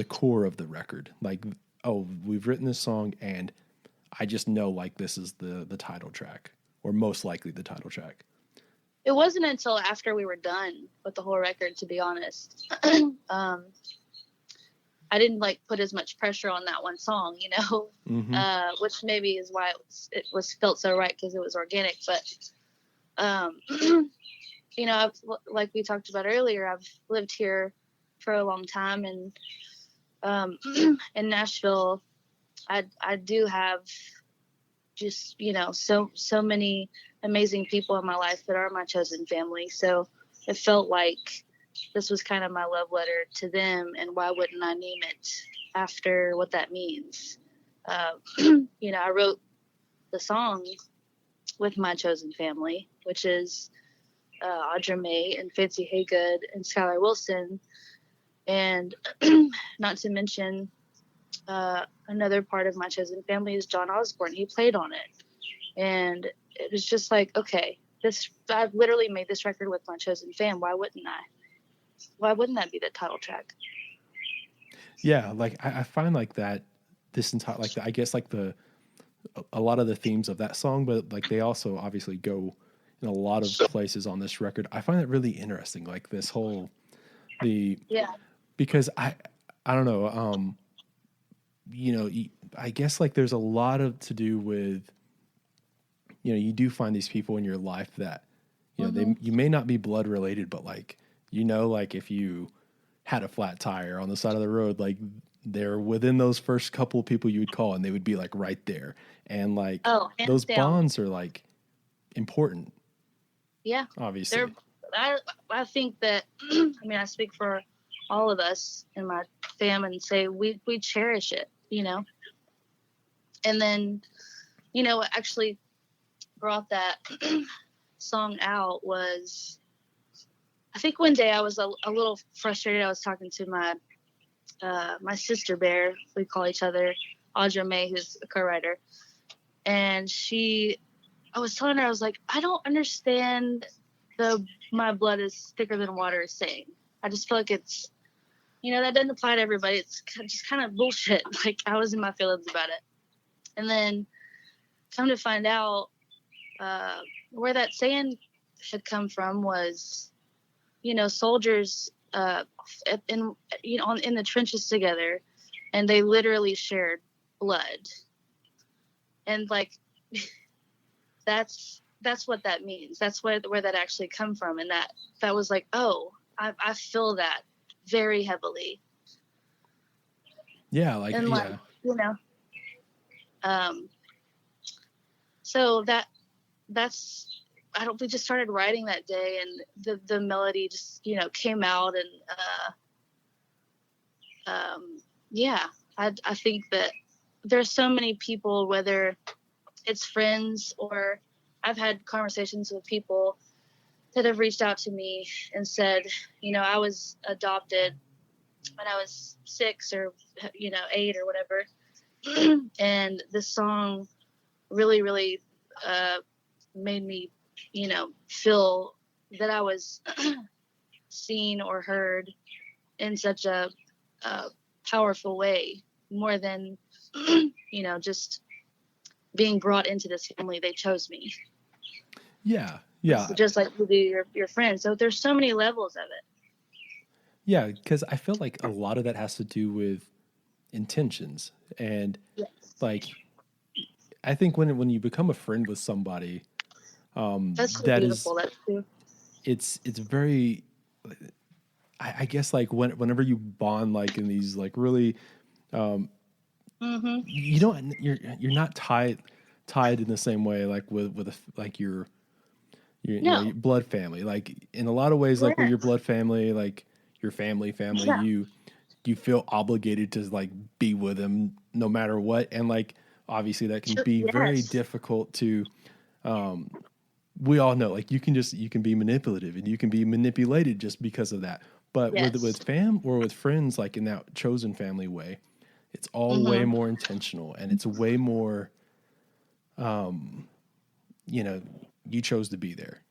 core of the record? Like, oh, we've written this song, and I just know like this is the title track, or most likely the title track. It wasn't until after we were done with the whole record, to be honest. I didn't like put as much pressure on that one song, which maybe is why it was felt so right, because it was organic. But, I've, like we talked about earlier, I've lived here for a long time, and in Nashville, I do have just, so many amazing people in my life that are my chosen family. So it felt like this was kind of my love letter to them, and why wouldn't I name it after what that means? I wrote the song with my chosen family, which is Audra May and Fancy Haygood and Skylar Wilson, and not to mention another part of My Chosen Family is John Osborne. He played on it, and it was just like, okay, I've literally made this record with My Chosen Fam. Why wouldn't I? Why wouldn't that be the title track? Yeah, like I find like that this entire like I guess like a lot of the themes of that song, but like they also obviously go in a lot of places on this record. I find it really interesting, like this whole Yeah. because I don't know, I guess like there's a lot of to do with you do find these people in your life that you may not be blood related, but like like if you had a flat tire on the side of the road, like they're within those first couple of people you would call, and they would be like right there, and like those down. bonds are like important. Yeah, obviously. I think that I mean, I speak for all of us in my fam and say we cherish it, and then what actually brought that song out was, I think one day I was a little frustrated. I was talking to my sister bear, we call each other, Audra May, who's a co-writer, and I was telling her, I was like, I don't understand my blood is thicker than water is saying. I just feel like it's, that doesn't apply to everybody. It's just kind of bullshit. Like, I was in my feelings about it. And then come to find out where that saying had come from was, soldiers in the trenches together, and they literally shared blood. And like, that's what that means. That's where that actually come from. And that was like, oh, I feel that very heavily. Yeah. Like, and like, so we just started writing that day, and the melody just, came out, and I think that there's so many people, whether it's friends or I've had conversations with people that have reached out to me and said, I was adopted when I was 6 or 8 or whatever, and this song really, really made me feel that I was seen or heard in such a powerful way, more than just being brought into this family. They chose me. Yeah. Just like you do your friends. So there's so many levels of it. Yeah, because I feel like a lot of that has to do with intentions, and like I think when you become a friend with somebody, that's so that beautiful. is, That's true. It's very, I guess like whenever you bond like in these like really, you don't you're not tied in the same way like with like your your blood family, like in a lot of ways, like with your blood family, like your family, you feel obligated to like be with them no matter what, and like obviously that can be very difficult to we all know like you can be manipulative and you can be manipulated just because of that, but with fam or with friends, like in that chosen family way, it's all way more intentional, and it's way more you chose to be there.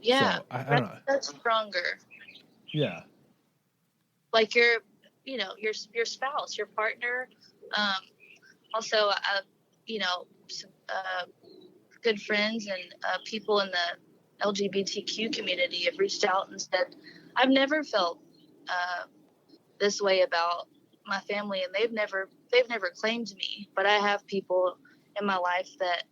Yeah, so I don't know. That's stronger. Yeah. Like your spouse, your partner, also good friends and people in the LGBTQ community have reached out and said, I've never felt this way about my family, and they've never claimed me, but I have people in my life that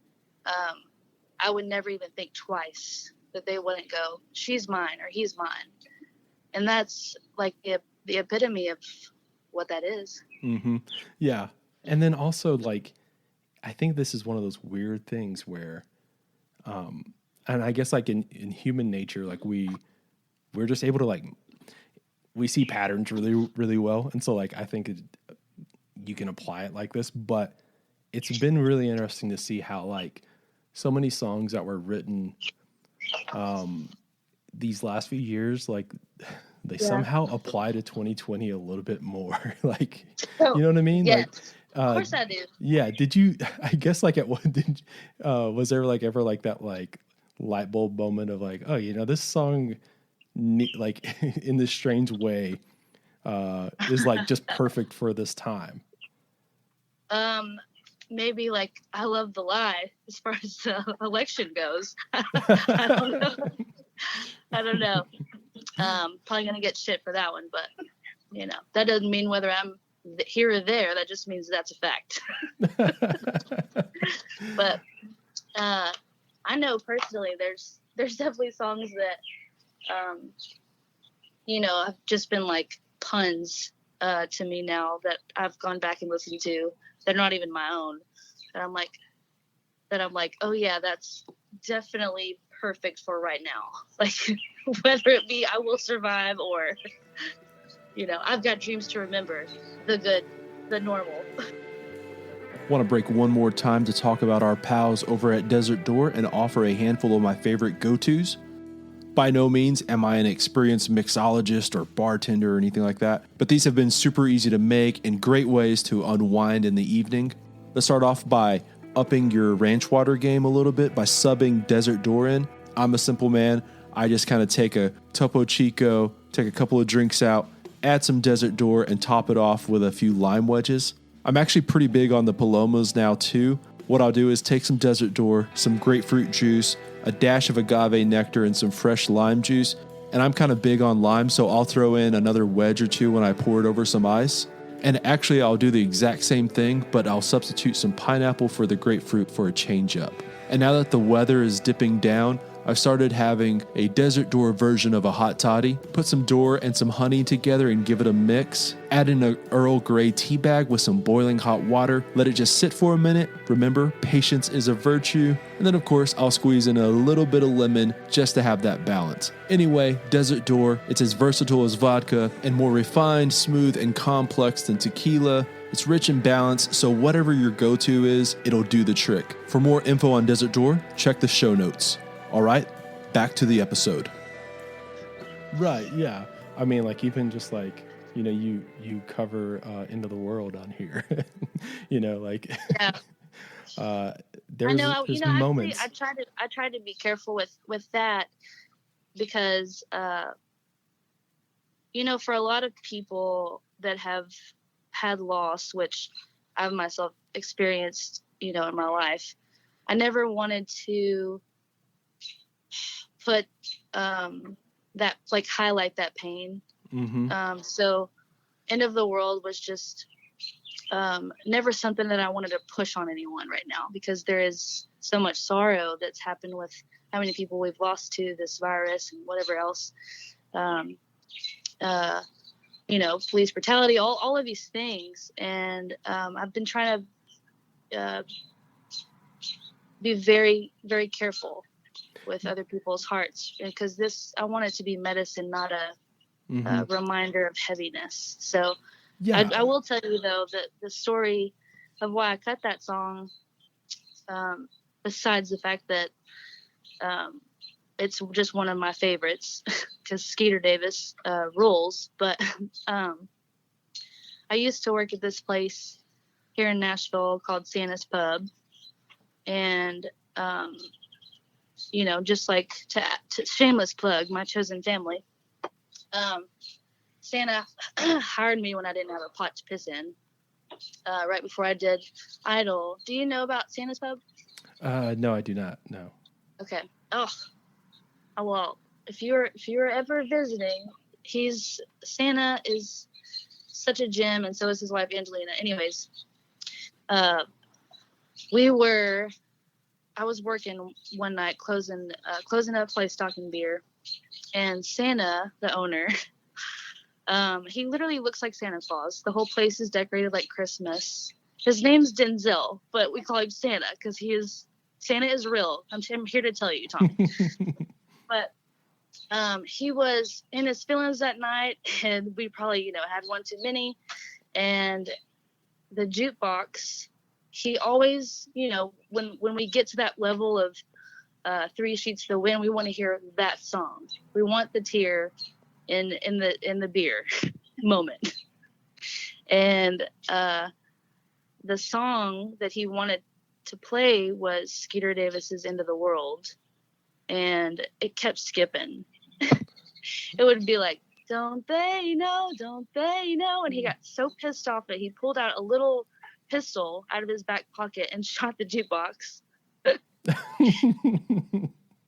I would never even think twice that they wouldn't go, she's mine or he's mine. And that's like the epitome of what that is. Mm-hmm. Yeah. And then also, like, I think this is one of those weird things where, and I guess like in human nature, like we're just able to like, we see patterns really, really well. And so like, I think you can apply it like this, but it's been really interesting to see how like so many songs that were written, these last few years, like they Yeah. somehow apply to 2020 a little bit more. Like, So, you know what I mean? yes, Like, of course I do. yeah. Did you, I guess like at one, was there like ever like that like light bulb moment of like, oh, this song, like in this strange way, is like just perfect for this time? Maybe like I Love the Lie as far as the election goes. I don't know. I don't know. Probably gonna get shit for that one, but that doesn't mean whether I'm here or there. That just means that's a fact. But I know personally, there's definitely songs that have just been like puns to me now that I've gone back and listened to. They're not even my own. That I'm like, oh yeah, that's definitely perfect for right now. Like whether it be I Will Survive or I've Got Dreams to Remember, the good, the normal. Want to break one more time to talk about our pals over at Desert Door and offer a handful of my favorite go-tos. By no means am I an experienced mixologist or bartender or anything like that, but these have been super easy to make and great ways to unwind in the evening. Let's start off by upping your ranch water game a little bit by subbing Desert Door in. I'm a simple man. I just kind of take a Topo Chico, take a couple of drinks out, add some Desert Door, and top it off with a few lime wedges. I'm actually pretty big on the Palomas now too. What I'll do is take some Desert Door, some grapefruit juice, a dash of agave nectar, and some fresh lime juice. And I'm kind of big on lime, so I'll throw in another wedge or two when I pour it over some ice. And actually, I'll do the exact same thing, but I'll substitute some pineapple for the grapefruit for a change up. And now that the weather is dipping down, I've started having a Desert Door version of a hot toddy. Put some Door and some honey together and give it a mix. Add in an Earl Grey tea bag with some boiling hot water. Let it just sit for a minute. Remember, patience is a virtue. And then of course, I'll squeeze in a little bit of lemon just to have that balance. Anyway, Desert Door, it's as versatile as vodka and more refined, smooth, and complex than tequila. It's rich and balanced, so whatever your go-to is, it'll do the trick. For more info on Desert Door, check the show notes. All right, back to the episode. Right, yeah. I mean, like even just like, you cover Into the World on here. Like Yeah. there's moments. Actually, I try to be careful with that because for a lot of people that have had loss, which I've myself experienced, in my life, I never wanted to put that, like, highlight that pain. Mm-hmm. So End of the World was just never something that I wanted to push on anyone right now, because there is so much sorrow that's happened with how many people we've lost to this virus and whatever else. Police brutality, all of these things. And I've been trying to be very, very careful with other people's hearts, because I want it to be medicine, not a reminder of heaviness. So yeah. I will tell you though that the story of why I cut that song, besides the fact that it's just one of my favorites because Skeeter Davis rules, but I used to work at this place here in Nashville called Santa's Pub, and just like to shameless plug, my chosen family. Santa hired me when I didn't have a pot to piss in, right before I did Idol. Do you know about Santa's Pub? No, I do not. No. Okay. Oh, well, if you're ever visiting, Santa is such a gem, and so is his wife Angelina. Anyways, I was working one night closing up Play Stock and Beer, and Santa, the owner, he literally looks like Santa Claus. The whole place is decorated like Christmas. His name's Denzel, but we call him Santa because Santa is real. I'm here to tell you, Tom. But he was in his feelings that night, and we probably had one too many. And the jukebox, he always, when we get to that level of Three Sheets to the Wind. We want to hear that song. We want the tear in the beer moment. And the song that he wanted to play was Skeeter Davis's Into the World, and it kept skipping. It would be like, don't they know, and he got so pissed off that he pulled out a little pistol out of his back pocket and shot the jukebox.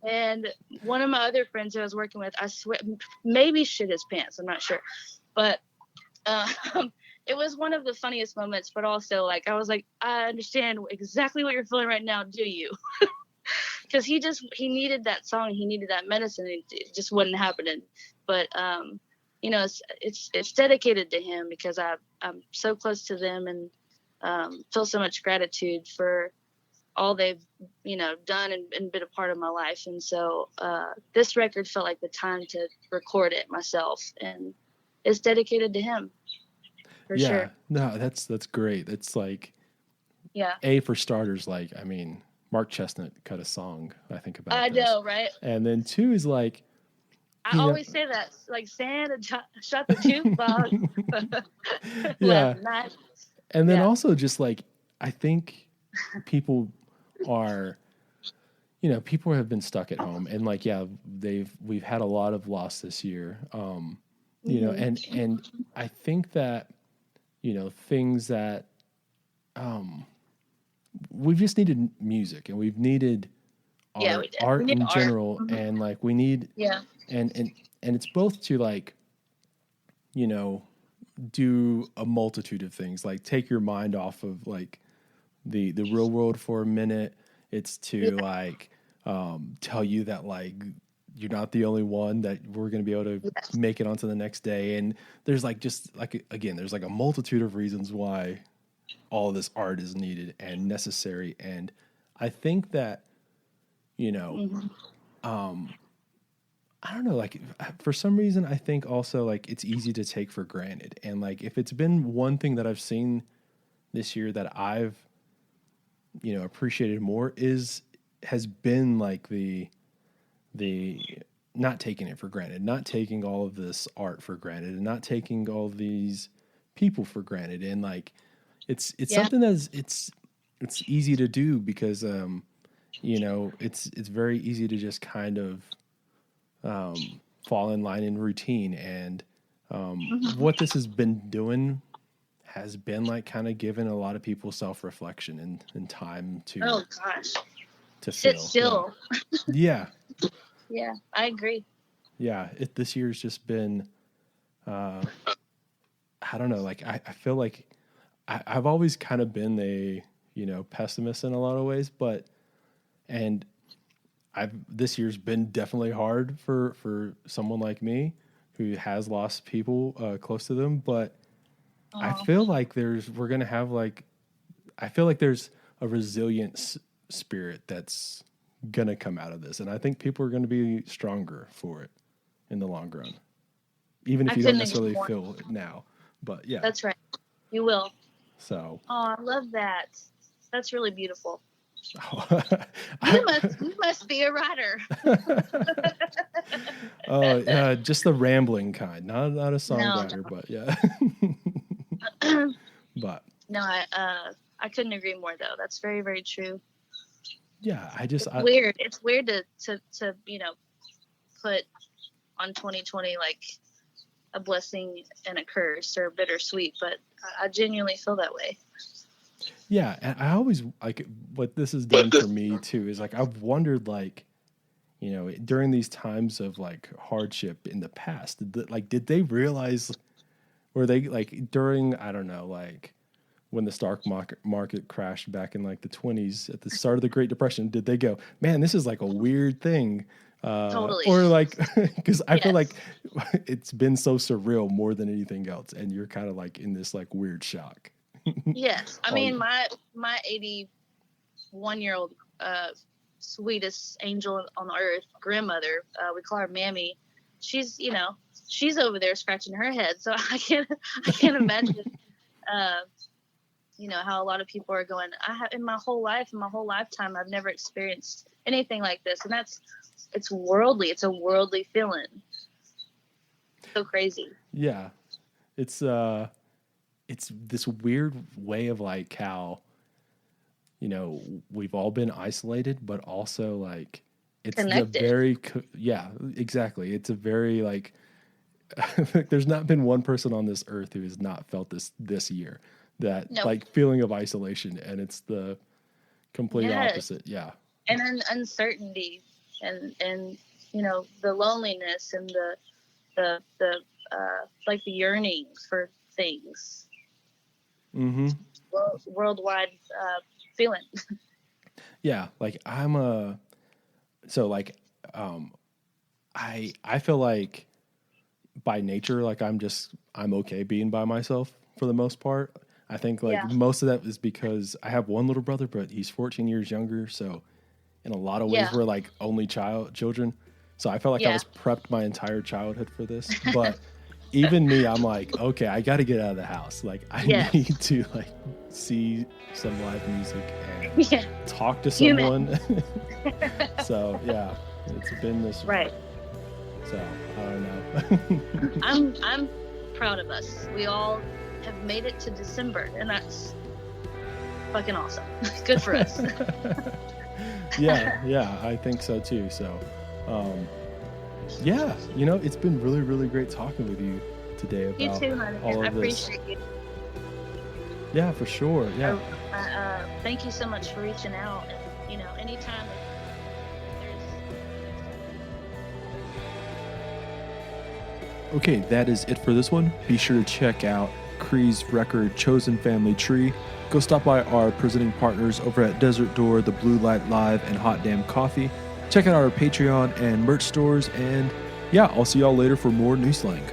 And one of my other friends who I was working with, I swear, maybe shit his pants, I'm not sure, but it was one of the funniest moments. But also, like, I was like, I understand exactly what you're feeling right now, do you? Because he needed that song, he needed that medicine, and it just wasn't happening. But you know, it's dedicated to him, because I'm so close to them, and feel so much gratitude for all they've, you know, done and been a part of my life. And so this record felt like the time to record it myself, and it's dedicated to him, for sure. No, that's great. It's like, for starters, like, I mean, Mark Chestnut cut a song, I think, about I this. know, right? And then two is like, I always say that, like, Santa shot the jukebox. Yeah. And then Yeah. also just like, I think people are, you know, people have been stuck at home, and like, we've had a lot of loss this year. You know, and I think that, you know, things that, we've just needed music, and we've needed art in general. And like, we need, and it's both to, like, you know, do a multitude of things, like take your mind off of like the real world for a minute. It's to like, tell you that, like, you're not the only one, that we're going to be able to make it onto the next day. And there's like, just like, again, there's like a multitude of reasons why all this art is needed and necessary. And I think that, you know, I don't know, like, for some reason, I think also, like, it's easy to take for granted. And like, if it's been one thing that I've seen this year that I've, you know, appreciated more, has been like the not taking it for granted, not taking all of this art for granted, and not taking all of these people for granted. And like, it's something that's, it's easy to do, because, you know, it's very easy to just kind of, fall in line in routine. And, what this has been doing has been like kind of giving a lot of people self-reflection and time to, to sit feel. still. Yeah. Yeah, I agree. Yeah. This year's just been, I don't know, like, I feel like I've always kind of been a, you know, pessimist in a lot of ways, and this year's been definitely hard for someone like me who has lost people close to them. But I feel like there's a resilient spirit that's gonna come out of this, and I think people are gonna be stronger for it in the long run, even if you don't necessarily feel it now. But yeah, that's right, you will. So, I love that. That's really beautiful. You must be a writer. Just the rambling kind, not a songwriter, no. But yeah. But no, I couldn't agree more, though. That's very, very true. Yeah, weird. It's weird to you know, put on 2020 like a blessing and a curse, or bittersweet, but I genuinely feel that way. Yeah, and I always, like, what this has done for me too is, like, I've wondered, like, you know, during these times of like hardship in the past, did they realize, were they like during, I don't know, like when the stock market crashed back in like the 20s at the start of the Great Depression, did they go, man, this is like a weird thing? Totally. Or like, because I feel like it's been so surreal more than anything else, and you're kind of like in this like weird shock. Yes, I mean, my 81-year-old sweetest angel on earth, grandmother, we call her Mammy. She's over there scratching her head, so I can't imagine how a lot of people are going, I have in my whole lifetime, I've never experienced anything like this. And it's worldly. It's a worldly feeling. So crazy. Yeah. It's this weird way of like how, we've all been isolated, but also like it's connected. Yeah, exactly. It's a very like, there's not been one person on this earth who has not felt this year, that like feeling of isolation, and it's the complete opposite. Yeah. And uncertainty and the loneliness and the like the yearning for things. Mm-hmm. Worldwide feeling. Yeah, like I feel like by nature, like I'm okay being by myself for the most part. I think like most of that is because I have one little brother, but he's 14 years younger. So in a lot of ways we're like only children. So I felt like I was prepped my entire childhood for this. But even me, I'm like, okay, I got to get out of the house. Like I need to like see some live music and talk to someone. So yeah, it's been this. Right. So I don't know. I'm proud of us. We all have made it to December, and that's fucking awesome. Good for us. Yeah, I think so too. So, it's been really, really great talking with you today about you too, honey. all of I appreciate this. You. Yeah, for sure. Yeah. Thank you so much for reaching out. And anytime. Okay, that is it for this one. Be sure to check out Kree's record, Chosen Family Tree. Go stop by our presenting partners over at Desert Door, The Blue Light Live, and Hot Damn Coffee. Check out our Patreon and merch stores. And yeah, I'll see y'all later for more New Slang.